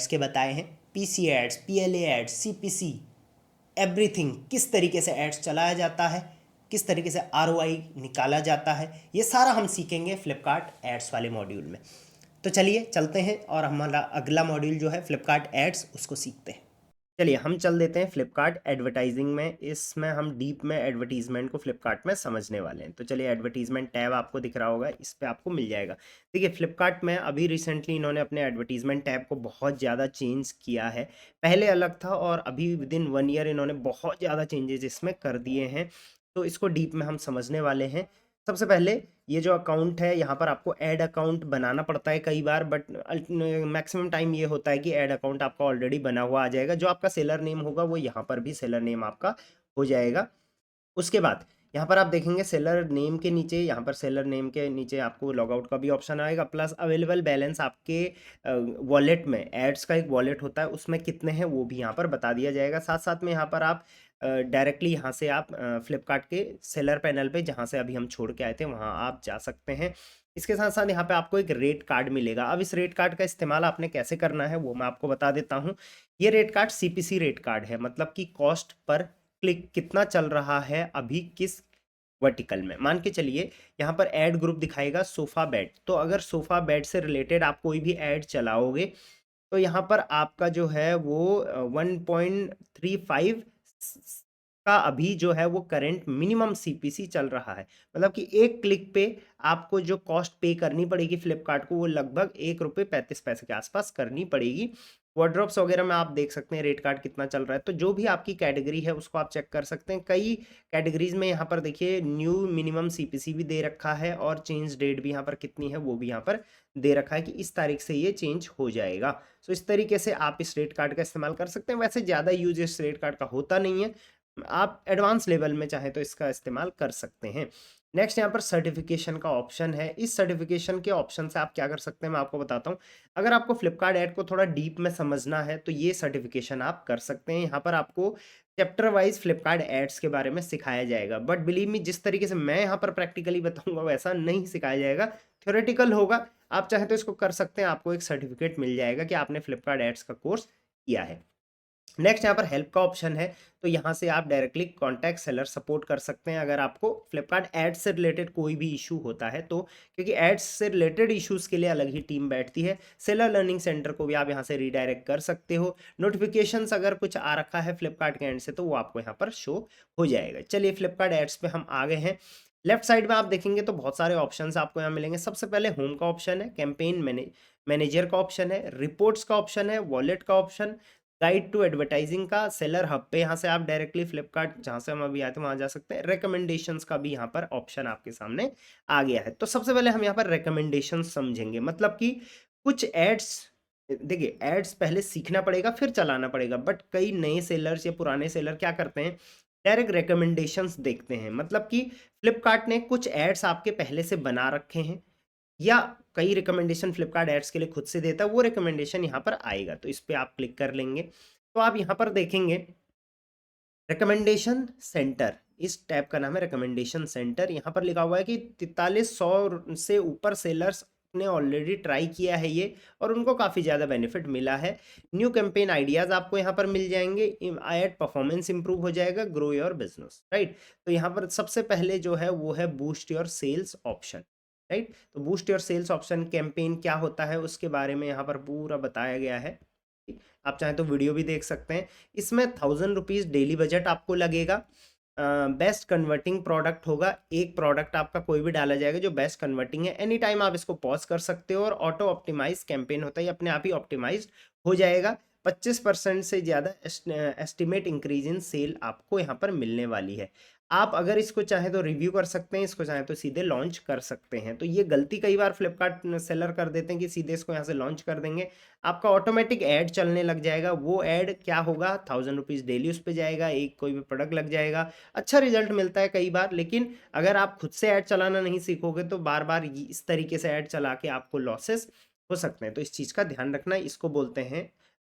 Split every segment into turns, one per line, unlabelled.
के बताए हैं, PC ads, PLA ads, CPC, everything, किस तरीके से एड्स चलाया जाता है, किस तरीके से आरओआई निकाला जाता है, ये सारा हम सीखेंगे फ्लिपकार्ट एड्स वाले मॉड्यूल में। तो चलिए चलते हैं और हमारा अगला मॉड्यूल जो है फ्लिपकार्ट एड्स, उसको सीखते हैं। चलिए हम चल देते हैं फ्लिपकार्ट एडवर्टाइजिंग में। इसमें हम डीप में एडवर्टीजमेंट को फ्लिपकार्ट में समझने वाले हैं। तो चलिए, एडवर्टीजमेंट टैब आपको दिख रहा होगा, इस पे आपको मिल जाएगा। देखिए, फ्लिपकार्ट में अभी रिसेंटली इन्होंने अपने एडवर्टीजमेंट टैब को बहुत ज़्यादा चेंज किया है। पहले अलग था और अभी विद इन 1 ईयर इन्होंने बहुत ज़्यादा चेंजेस इसमें कर दिए हैं। तो इसको डीप में हम समझने वाले हैं। सबसे पहले, ये जो अकाउंट है, यहाँ पर आपको ऐड अकाउंट बनाना पड़ता है कई बार, बट मैक्सिमम टाइम ये होता है कि ऐड अकाउंट आपका ऑलरेडी बना हुआ आ जाएगा। जो आपका सेलर नेम होगा वो यहाँ पर भी सेलर नेम आपका हो जाएगा। उसके बाद यहाँ पर आप देखेंगे सेलर नेम के नीचे, यहाँ पर सेलर नेम के नीचे आपको लॉगआउट का भी ऑप्शन आएगा, प्लस अवेलेबल बैलेंस आपके वॉलेट में, एड्स का एक वॉलेट होता है उसमें कितने हैं वो भी यहाँ पर बता दिया जाएगा। साथ साथ में यहाँ पर आप डायरेक्टली यहाँ से आप फ्लिपकार्ट के सेलर पैनल पे, जहाँ से अभी हम छोड़ के आए थे, वहाँ आप जा सकते हैं। इसके साथ साथ यहाँ पे आपको एक रेट कार्ड मिलेगा। अब इस रेट कार्ड का इस्तेमाल आपने कैसे करना है वो मैं आपको बता देता हूँ। ये rate card CPC rate card है, मतलब कि कॉस्ट पर क्लिक कितना चल रहा है अभी किस वर्टिकल में। मान के चलिए यहाँ पर ऐड ग्रुप दिखाएगा सोफा बेड, तो अगर सोफा बेड से रिलेटेड आप कोई भी ऐड चलाओगे तो यहाँ पर आपका जो है वो 1.35 का अभी जो है वो करंट मिनिमम सीपीसी चल रहा है। मतलब कि एक क्लिक पे आपको जो कॉस्ट पे करनी पड़ेगी फ्लिपकार्ट को, वो लगभग ₹1.35 के आसपास करनी पड़ेगी। वार्डरोब्स वगैरह में आप देख सकते हैं रेट कार्ड कितना चल रहा है। तो जो भी आपकी कैटेगरी है उसको आप चेक कर सकते हैं। कई कैटेगरीज में यहाँ पर देखिए न्यू मिनिमम सीपीसी भी दे रखा है और चेंज डेट भी यहाँ पर कितनी है वो भी यहाँ पर दे रखा है कि इस तारीख से ये चेंज हो जाएगा। सो इस तरीके से आप इस रेट कार्ड का इस्तेमाल कर सकते हैं। वैसे ज़्यादा यूज इस रेट कार्ड का होता नहीं है, आप एडवांस लेवल में चाहे तो इसका इस्तेमाल कर सकते हैं। नेक्स्ट यहाँ पर सर्टिफिकेशन का ऑप्शन है। इस सर्टिफिकेशन के ऑप्शन से आप क्या कर सकते हैं मैं आपको बताता हूँ। अगर आपको फ्लिपकार्ट ऐड को थोड़ा डीप में समझना है तो ये सर्टिफिकेशन आप कर सकते हैं। यहाँ पर आपको चैप्टर वाइज फ्लिपकार्ट एड्स के बारे में सिखाया जाएगा, बट बिलीव मी, जिस तरीके से मैं यहाँ पर प्रैक्टिकली बताऊंगा वैसा नहीं सिखाया जाएगा, थ्योरेटिकल होगा। आप चाहे तो इसको कर सकते हैं, आपको एक सर्टिफिकेट मिल जाएगा कि आपने फ्लिपकार्ट एड्स का कोर्स किया है। नेक्स्ट यहाँ पर हेल्प का ऑप्शन है, तो यहाँ से आप डायरेक्टली कॉन्टैक्ट सेलर सपोर्ट कर सकते हैं अगर आपको फ्लिपकार्ट एड्स से रिलेटेड कोई भी इशू होता है तो, क्योंकि एड्स से रिलेटेड इश्यूज के लिए अलग ही टीम बैठती है। सेलर लर्निंग सेंटर को भी आप यहाँ से रीडायरेक्ट कर सकते हो। नोटिफिकेशंस अगर कुछ आ रखा है फ्लिपकार्ट के एंड से तो वो आपको यहाँ पर शो हो जाएगा। चलिए फ्लिपकार्ट एड्स पे हम आ गए हैं। लेफ्ट साइड में आप देखेंगे तो बहुत सारे ऑप्शंस आपको यहाँ मिलेंगे। सबसे पहले होम का ऑप्शन है, कैंपेन मैनेजर का ऑप्शन है, रिपोर्ट्स का ऑप्शन है, वॉलेट का ऑप्शन, गाइड टू एडवर्टाइजिंग का, सेलर हब पे यहाँ से आप डायरेक्टली फ्लिपकार्ट जहाँ से हम अभी आए थे वहाँ जा सकते हैं। रिकमेंडेशंस का भी यहाँ पर ऑप्शन आपके सामने आ गया है। तो सबसे पहले हम यहाँ पर रिकमेंडेशन समझेंगे, मतलब कि कुछ एड्स, देखिए एड्स पहले सीखना पड़ेगा फिर चलाना पड़ेगा, बट कई नए सेलर्स या पुराने सेलर क्या करते हैं, डायरेक्ट रिकमेंडेशंस देखते हैं। मतलब कि फ्लिपकार्ट ने कुछ एड्स आपके पहले से बना रखे हैं या कई रिकमेंडेशन फ्लिपकार्ट एड्स के लिए खुद से देता है, वो रिकमेंडेशन यहाँ पर आएगा। तो इस पे आप क्लिक कर लेंगे तो आप यहाँ पर देखेंगे रिकमेंडेशन सेंटर, इस टैब का नाम है रिकमेंडेशन सेंटर। यहाँ पर लिखा हुआ है कि 4300 से ऊपर सेलर्स ने ऑलरेडी ट्राई किया है ये, और उनको काफ़ी ज़्यादा बेनिफिट मिला है। न्यू कैंपेन आइडियाज़ आपको यहाँ पर मिल जाएंगे, एड परफॉर्मेंस इंप्रूव हो जाएगा, ग्रो योर बिजनेस, राइट। तो यहाँ पर सबसे पहले जो है वो है boost your sales option, right. तो boost your sales option campaign क्या होता है उसके बारे में यहाँ पर पूरा बताया गया है। आप चाहें तो वीडियो भी देख सकते हैं। इसमें 1000 रुपीज़ डेली बजट आपको लगेगा। बेस्ट कन्वर्टिंग प्रोडक्ट होगा, एक प्रोडक्ट आपका कोई भी डाला जाएगा जो बेस्ट कन्वर्टिंग है। एनी टाइम आप इसको पॉज कर सकते हो, और ऑटो ऑप्टिमाइज कैंपेन होता है, ये अपने आप ही ऑप्टिमाइज हो जाएगा। 25% से ज़्यादा एस्टिमेट इंक्रीज इन सेल आपको यहाँ पर मिलने वाली है। आप अगर इसको चाहें तो रिव्यू कर सकते हैं, इसको चाहें तो सीधे लॉन्च कर सकते हैं। तो ये गलती कई बार फ्लिपकार्ट सेलर कर देते हैं कि सीधे इसको यहाँ से लॉन्च कर देंगे, आपका ऑटोमेटिक ऐड चलने लग जाएगा। वो ऐड क्या होगा, 1000 रुपीज़ डेली उस पर जाएगा, एक कोई भी प्रोडक्ट लग जाएगा। अच्छा रिजल्ट मिलता है कई बार, लेकिन अगर आप खुद से ऐड चलाना नहीं सीखोगे तो बार बार इस तरीके से ऐड चला के आपको लॉसेस हो सकते हैं। तो इस चीज़ का ध्यान रखना, इसको बोलते हैं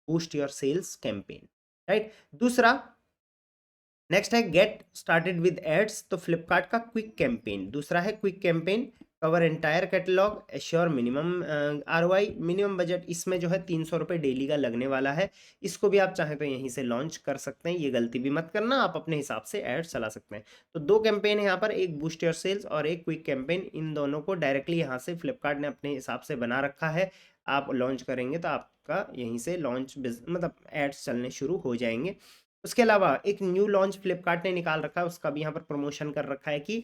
boost your sales campaign, right. दूसरा, नेक्स्ट है गेट स्टार्टेड विद एड्स, तो फ्लिपकार्ट का क्विक कैंपेन। दूसरा है quick campaign cover entire catalogue, assure minimum ROI, minimum budget, इसमें जो है 300 रुपये डेली का लगने वाला है। इसको भी आप चाहें तो यहीं से लॉन्च कर सकते हैं, ये गलती भी मत करना, आप अपने हिसाब से ऐड चला सकते हैं। तो 2 कैंपेन है यहाँ पर, एक बूस्ट योर सेल्स और एक क्विक कैंपेन, इन दोनों को डायरेक्टली यहाँ से फ्लिपकार्ट ने अपने हिसाब से बना रखा है। आप लॉन्च करेंगे तो आपका यहीं से लॉन्च मतलब एड्स चलने शुरू हो जाएंगे। उसके अलावा एक न्यू लॉन्च फ्लिपकार्ट ने निकाल रखा है, उसका भी यहाँ पर प्रमोशन कर रखा है कि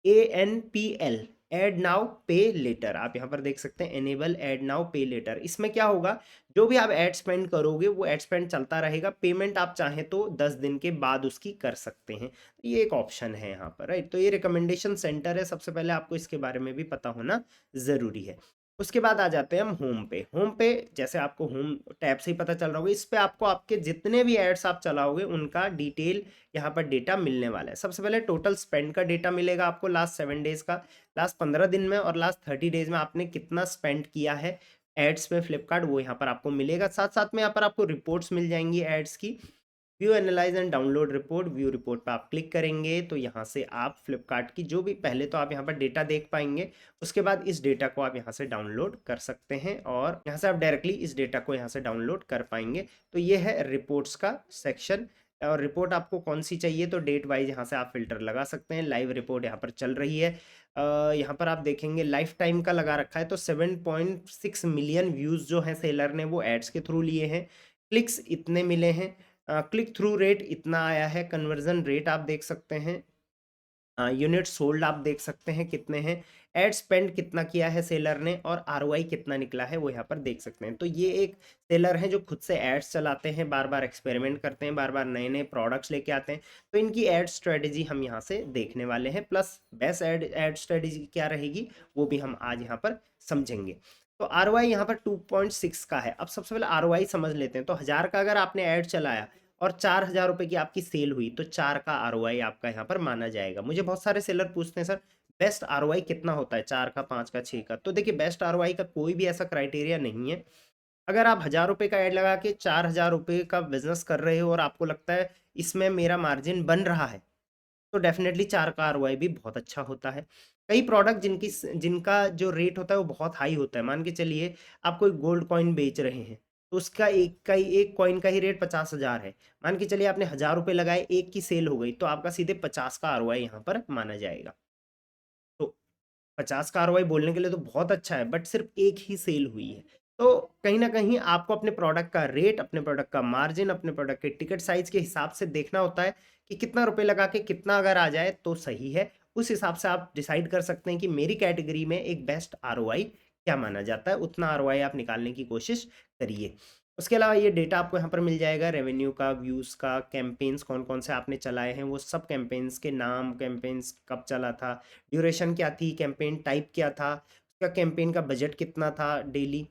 ANPL, add now pay letter, आप यहाँ पर देख सकते हैं enable add now pay letter. इसमें क्या होगा, जो भी आप एड स्पेंड करोगे वो एड स्पेंड चलता रहेगा, पेमेंट आप चाहें तो 10 दिन के बाद उसकी कर सकते हैं। ये एक ऑप्शन है यहाँ पर, राइट। तो ये रिकमेंडेशन सेंटर है, सबसे पहले आपको इसके बारे में भी पता होना ज़रूरी है। उसके बाद आ जाते हैं हम होम पे। होम पे जैसे आपको होम टैब से ही पता चल रहा होगा, इस पे आपको आपके जितने भी एड्स आप चलाओगे उनका डिटेल यहाँ पर डेटा मिलने वाला है। सबसे पहले टोटल स्पेंड का डेटा मिलेगा आपको लास्ट 7 डेज का, लास्ट 15 दिन में और लास्ट 30 डेज में आपने कितना स्पेंड किया है एड्स में फ्लिपकार्ट, वो यहाँ पर आपको मिलेगा। साथ साथ में यहाँ पर आपको रिपोर्ट्स मिल जाएंगी एड्स की। View analyse and download report, view report पर आप क्लिक करेंगे तो यहाँ से आप फ्लिपकार्ट की जो भी, पहले तो आप यहाँ पर डेटा देख पाएंगे, उसके बाद इस डेटा को आप यहाँ से डाउनलोड कर सकते हैं और यहाँ से आप डायरेक्टली इस डेटा को यहाँ से डाउनलोड कर पाएंगे। तो ये है रिपोर्ट्स का सेक्शन। और रिपोर्ट आपको कौन सी चाहिए तो डेट वाइज यहाँ से आप फिल्टर लगा सकते हैं। लाइव रिपोर्ट यहाँ पर चल रही है। यहाँ पर आप देखेंगे लाइफ टाइम का लगा रखा है, तो 7.6 मिलियन व्यूज़ जो हैं सेलर ने वो एड्स के थ्रू लिए हैं। क्लिक्स इतने मिले हैं, क्लिक थ्रू रेट इतना आया है, कन्वर्जन रेट आप देख सकते हैं, यूनिट सोल्ड आप देख सकते हैं कितने हैं, एड स्पेंड कितना किया है सेलर ने और आरओआई कितना निकला है वो यहाँ पर देख सकते हैं। तो ये एक सेलर हैं जो खुद से एड्स चलाते हैं, बार बार एक्सपेरिमेंट करते हैं, बार बार नए नए प्रोडक्ट्स लेके आते हैं। तो इनकी एड स्ट्रेटेजी हम यहाँ से देखने वाले हैं, प्लस बेस्ट एड स्ट्रेटेजी क्या रहेगी वो भी हम आज यहाँ पर समझेंगे। तो आरओआई यहाँ पर 2.6 का है। अब सबसे पहले आरओआई समझ लेते हैं। तो 1000 का अगर आपने ऐड चलाया और 4000 रुपए की आपकी सेल हुई तो 4 का आरओआई आपका यहाँ पर माना जाएगा। मुझे बहुत सारे सेलर पूछते हैं सर बेस्ट आरओआई कितना होता है, 4 का, 5 का, 6 का। तो देखिए बेस्ट आरओआई का कोई भी ऐसा क्राइटेरिया नहीं है। अगर आप 1000 रुपए का ऐड लगा के 4000 रुपए का बिजनेस कर रहे हो और आपको लगता है इसमें मेरा मार्जिन बन रहा है तो डेफिनेटली 4 का आरओआई भी बहुत अच्छा होता है। कई प्रोडक्ट जिनका जो रेट होता है वो बहुत हाई होता है, मान के चलिए आप कोई गोल्ड कॉइन बेच रहे हैं तो उसका एक कॉइन का ही रेट 50,000 है। मान के चलिए आपने 1000 रुपये लगाए, एक की सेल हो गई तो आपका सीधे 50 का आरओआई यहाँ पर माना जाएगा। तो 50 का आरओआई बोलने के लिए तो बहुत अच्छा है, बट सिर्फ एक ही सेल हुई है। तो कहीं ना कहीं आपको अपने प्रोडक्ट का रेट, अपने प्रोडक्ट का मार्जिन, अपने प्रोडक्ट के टिकट साइज के हिसाब से देखना होता है कि कितना रुपए लगा के कितना अगर आ जाए तो सही है। उस हिसाब से आप डिसाइड कर सकते हैं कि मेरी कैटेगरी में एक बेस्ट आरओआई क्या माना जाता है, उतना आरओआई आप निकालने की कोशिश करिए। उसके अलावा ये डेटा आपको यहाँ पर मिल जाएगा, रेवेन्यू का, व्यूज़ का, कैंपेन्स कौन कौन से आपने चलाए हैं वो सब कैंपेन्स के नाम, कैंपेन्स कब चला था, ड्यूरेशन क्या थी, कैंपेन टाइप क्या था, उसका कैंपेन का बजट कितना था डेली,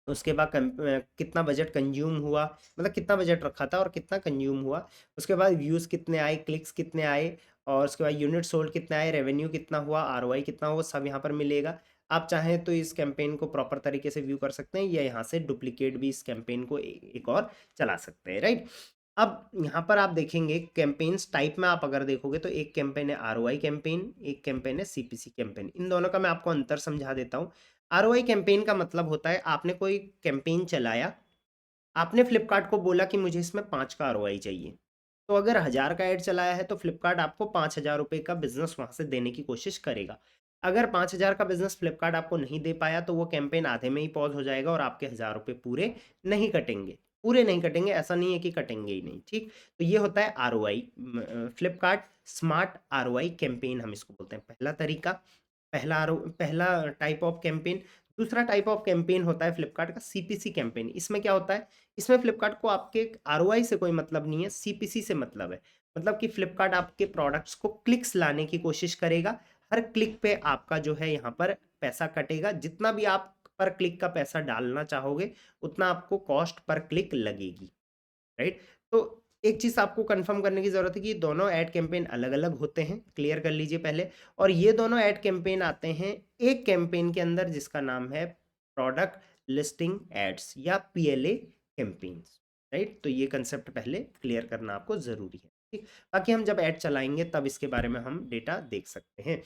उसके बाद कितना बजट कंज्यूम हुआ, मतलब कितना बजट रखा था और कितना कंज्यूम हुआ। उसके बाद व्यूज़ कितने आए, क्लिक्स कितने आए और उसके बाद यूनिट सोल्ड कितने आए, रेवेन्यू कितना हुआ, आरओआई कितना हुआ, सब यहाँ पर मिलेगा। आप चाहें तो इस कैंपेन को प्रॉपर तरीके से व्यू कर सकते हैं या यहाँ से डुप्लीकेट भी इस कैंपेन को एक और चला सकते हैं, राइट। अब यहाँ पर आप देखेंगे कैंपेन्स टाइप में, आप अगर देखोगे तो एक कैंपेन है आरओआई कैंपेन, एक कैंपेन है सीपीसी कैंपेन। इन दोनों का मैं आपको अंतर समझा देता हूँ। आरओआई कैंपेन का मतलब होता है आपने कोई कैंपेन चलाया, आपने फ्लिपकार्ट को बोला कि मुझे इसमें 5 का आरओआई चाहिए। तो अगर 1000 का ऐड चलाया है तो फ्लिपकार्ट आपको 5000 रुपये का बिजनेस वहां से देने की कोशिश करेगा। अगर 5000 का बिजनेस फ्लिपकार्ट आपको नहीं दे पाया तो वो कैंपेन आधे में ही पॉज हो जाएगा और आपके 1000 रुपये पूरे नहीं कटेंगे। पूरे नहीं कटेंगे, ऐसा नहीं है कि कटेंगे ही नहीं, ठीक। तो ये होता है ROI, Flipkart smart ROI campaign हम इसको बोलते हैं। पहला तरीका, पहला टाइप ऑफ कैंपेन। दूसरा टाइप ऑफ कैंपेन होता है फ्लिपकार्ट का सीपीसी कैंपेन। इसमें क्या होता है, इसमें फ्लिपकार्ट को आपके आरओआई से कोई मतलब नहीं है, सीपीसी से मतलब है। मतलब कि फ्लिपकार्ट आपके प्रोडक्ट्स को क्लिक्स लाने की कोशिश करेगा। हर क्लिक पे आपका जो है यहाँ पर पैसा कटेगा, जितना भी आप पर क्लिक का पैसा डालना चाहोगे उतना आपको कॉस्ट पर क्लिक लगेगी, राइट। तो एक चीज़ आपको कंफर्म करने की ज़रूरत है कि दोनों ऐड कैंपेन अलग-अलग होते हैं, क्लियर कर लीजिए पहले। और ये दोनों ऐड कैंपेन आते हैं एक कैंपेन के अंदर जिसका नाम है प्रोडक्ट लिस्टिंग एड्स या पीएलए कैंपेन्स, राइट। तो ये कंसेप्ट पहले क्लियर करना आपको ज़रूरी है, ठीक। बाकी हम जब ऐड चलाएंगे तब इसके बारे में हम डेटा देख सकते हैं।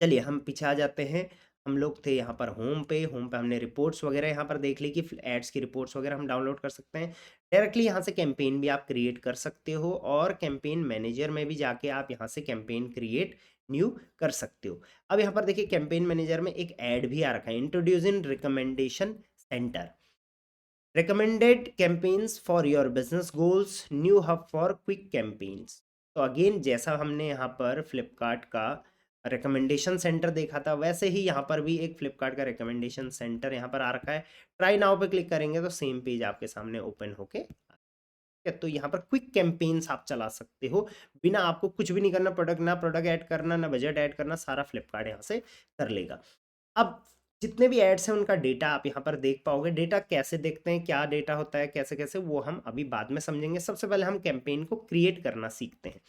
चलिए हम पीछे आ जाते हैं। हम लोग थे यहाँ पर होम पे हमने रिपोर्ट्स वगैरह यहाँ पर देख ली कि एड्स की रिपोर्ट्स वगैरह हम डाउनलोड कर सकते हैं। डायरेक्टली यहाँ से कैंपेन भी आप क्रिएट कर सकते हो और कैंपेन मैनेजर में भी जाके आप यहाँ से कैंपेन क्रिएट न्यू कर सकते हो। अब यहाँ पर देखिए कैंपेन मैनेजर में एक ऐड भी आ रखा है, introducing recommendation centre, recommended campaigns for your business goals, new hub for quick campaigns। तो अगेन जैसा हमने यहाँ पर फ्लिपकार्ट का रिकमेंडेशन सेंटर देखा था, वैसे ही यहाँ पर भी एक फ्लिपकार्ट का रिकमेंडेशन सेंटर यहाँ पर आ रखा है। ट्राई नाउ पे क्लिक करेंगे तो सेम पेज आपके सामने ओपन होके तो यहाँ पर क्विक कैंपेन्स आप चला सकते हो, बिना आपको कुछ भी नहीं करना, प्रोडक्ट ऐड करना, ना बजट ऐड करना, सारा फ्लिपकार्ट यहाँ से कर लेगा। अब जितने भी एड्स हैं उनका डेटा आप यहाँ पर देख पाओगे। डेटा कैसे देखते हैं, क्या डेटा होता है, कैसे कैसे, वो हम अभी बाद में समझेंगे। सबसे पहले हम कैंपेन को क्रिएट करना सीखते हैं।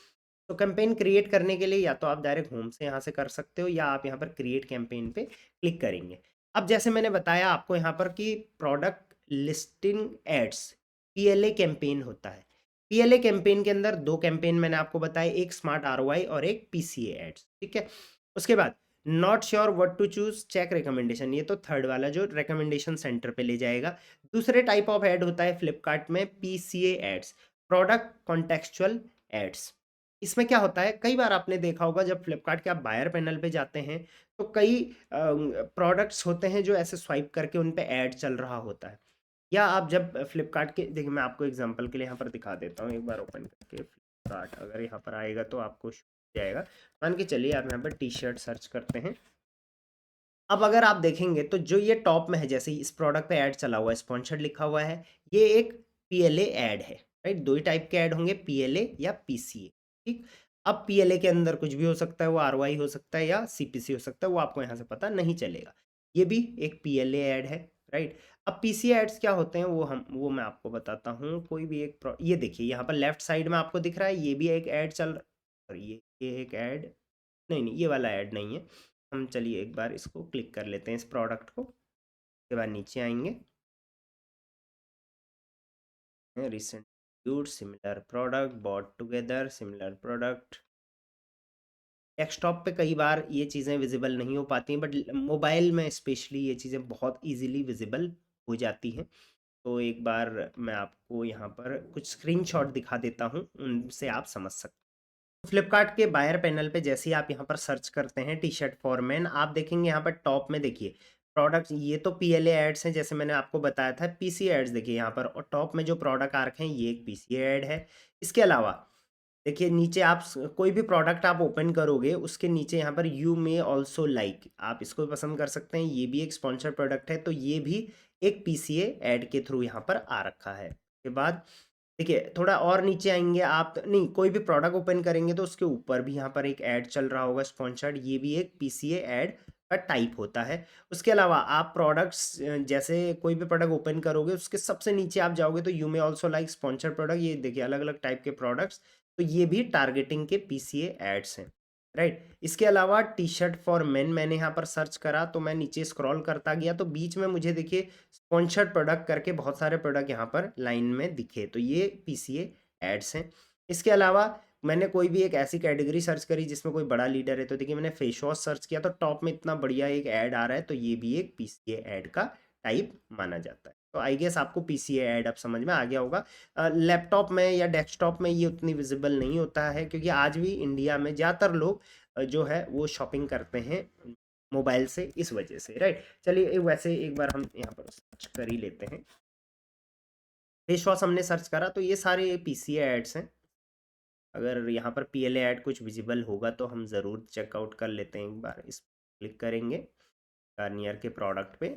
तो कैंपेन क्रिएट करने के लिए या तो आप डायरेक्ट होम से यहाँ से कर सकते हो, या आप यहाँ पर क्रिएट कैंपेन पे क्लिक करेंगे। अब जैसे मैंने बताया आपको यहाँ पर कि product listing ads PLA campaign होता है। पीएलए कैंपेन के अंदर दो कैंपेन मैंने आपको बताया, एक स्मार्ट आरओआई और एक पीसीए एड्स, ठीक है। उसके बाद not sure what to choose, check recommendation, ये तो थर्ड वाला जो रिकमेंडेशन सेंटर पे ले जाएगा। दूसरे टाइप ऑफ ऐड होता है फ्लिपकार्ट में PCA ads, product contextual ads. इसमें क्या होता है, कई बार आपने देखा होगा जब फ्लिपकार्ट के आप बायर पैनल पे जाते हैं तो कई प्रोडक्ट्स होते हैं जो ऐसे स्वाइप करके उन पे ऐड चल रहा होता है। या आप जब फ्लिपकार्ट के, देखिए मैं आपको एग्जांपल के लिए यहाँ पर दिखा देता हूँ, एक बार ओपन करके फ्लिपकार्ट अगर यहाँ पर आएगा तो आपको जाएगा। मान के चलिए आप यहाँ पर टी शर्ट सर्च करते हैं। अब अगर आप देखेंगे तो जो ये टॉप में है, जैसे इस प्रोडक्ट पे ऐड चला हुआ है, स्पॉन्सर्ड लिखा हुआ है, ये एक पीएलए ऐड है, राइट। दो ही टाइप के ऐड होंगे, पीएलए या पीसीए, ठीक। अब पीएलए के अंदर कुछ भी हो सकता है, वो आरओआई हो सकता है या सीपीसी हो सकता है, वो आपको यहाँ से पता नहीं चलेगा। ये भी एक पीएलए ऐड है, राइट। अब पीसीए एड्स क्या होते हैं वो मैं आपको बताता हूँ। कोई भी एक ये देखिए यहाँ पर लेफ्ट साइड में आपको दिख रहा है, ये भी एक ऐड चल रहा है, और ये एक ऐड, नहीं ये वाला ऐड नहीं है। हम चलिए एक बार इसको क्लिक कर लेते हैं, इस प्रोडक्ट को। उसके बाद नीचे आएंगे, recent use similar product, bought together similar product. Desktop पे कई बार ये चीज़ें विजिबल नहीं हो पाती हैं, बट मोबाइल में स्पेशली ये चीज़ें बहुत इजीली विजिबल हो जाती हैं। तो एक बार मैं आपको यहाँ पर कुछ स्क्रीनशॉट दिखा देता हूँ, उनसे आप समझ सकते हैं। फ्लिपकार्ट के बायर पैनल पे जैसे ही आप यहाँ पर सर्च करते हैं टी शर्ट फॉर मेन, आप देखेंगे यहाँ पर टॉप में देखिए प्रोडक्ट, ये तो पीएलए एड्स हैं जैसे मैंने आपको बताया था। पीसी एड्स देखिए यहाँ पर, और टॉप में जो प्रोडक्ट आ रखे हैं ये एक पीसी एड है। इसके अलावा देखिए नीचे आप कोई भी प्रोडक्ट आप ओपन करोगे उसके नीचे यहाँ पर यू मे ऑल्सो लाइक, आप इसको भी पसंद कर सकते हैं, ये भी एक स्पॉन्सर्ड प्रोडक्ट है, तो ये भी एक पीसीए एड के थ्रू यहाँ पर आ रखा है। उसके बाद देखिए थोड़ा और नीचे आएंगे आप, नहीं कोई भी प्रोडक्ट ओपन करेंगे तो उसके ऊपर भी यहाँ पर एक ऐड चल रहा होगा स्पॉन्सर्ड, ये भी एक पीसीए ऐड का टाइप होता है। उसके अलावा आप प्रोडक्ट्स जैसे कोई भी प्रोडक्ट ओपन करोगे उसके सबसे नीचे आप जाओगे तो you may also like sponsored product, ये देखिए अलग अलग टाइप के प्रोडक्ट्स, तो ये भी टारगेटिंग के पीसीए एड्स हैं, राइट। इसके अलावा टी शर्ट फॉर मेन मैंने यहाँ पर सर्च करा तो मैं नीचे स्क्रॉल करता गया तो बीच में मुझे देखिए स्पॉन्सर्ड प्रोडक्ट करके बहुत सारे प्रोडक्ट यहाँ पर लाइन में दिखे, तो ये पीसीए एड्स हैं। इसके अलावा मैंने कोई भी एक ऐसी कैटेगरी सर्च करी जिसमें कोई बड़ा लीडर है, तो देखिए मैंने फेस वॉश सर्च किया तो टॉप में इतना बढ़िया एक ऐड आ रहा है, तो ये भी एक पीसीए ऐड का टाइप माना जाता है। तो आई गेस आपको पीसीए ऐड अब समझ में आ गया होगा। लैपटॉप में या डेस्कटॉप में ये उतनी विजिबल नहीं होता है, क्योंकि आज भी इंडिया में ज़्यादातर लोग जो है वो शॉपिंग करते हैं मोबाइल से, इस वजह से, राइट। चलिए वैसे एक बार हम यहाँ पर सर्च कर ही लेते हैं। फेस वॉश हमने सर्च करा तो ये सारे पीसीए एड्स हैं। अगर यहाँ पर पीएलए ऐड कुछ विजिबल होगा तो हम ज़रूर चेकआउट कर लेते हैं, एक बार इस क्लिक करेंगे गार्नियर के प्रोडक्ट पे,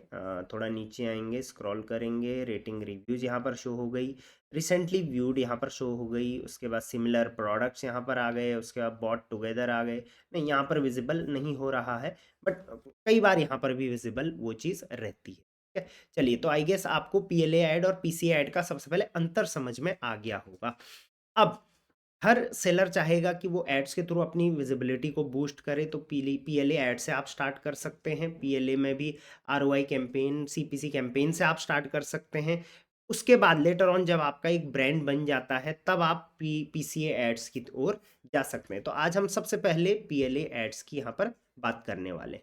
थोड़ा नीचे आएंगे, स्क्रॉल करेंगे, रेटिंग रिव्यूज़ यहाँ पर शो हो गई, रिसेंटली व्यूड यहाँ पर शो हो गई, उसके बाद सिमिलर प्रोडक्ट्स यहाँ पर आ गए, उसके बाद बॉट टुगेदर आ गए। नहीं यहाँ पर विजिबल नहीं हो रहा है, बट कई बार यहाँ पर भी विजिबल वो चीज़ रहती है, ठीक है। चलिए तो आई गेस आपको पीएलए ऐड और पीसीए ऐड का सबसे पहले अंतर समझ में आ गया होगा। अब हर सेलर चाहेगा कि वो एड्स के थ्रू अपनी विजिबिलिटी को बूस्ट करे, तो पीएलए ऐड से आप स्टार्ट कर सकते हैं। पीएलए में भी आरओआई कैंपेन, सीपीसी कैंपेन से आप स्टार्ट कर सकते हैं। उसके बाद लेटर ऑन जब आपका एक ब्रांड बन जाता है तब आप पीसीए एड्स की ओर जा सकते हैं। तो आज हम सबसे पहले पीएलए एड्स की यहाँ पर बात करने वाले हैं।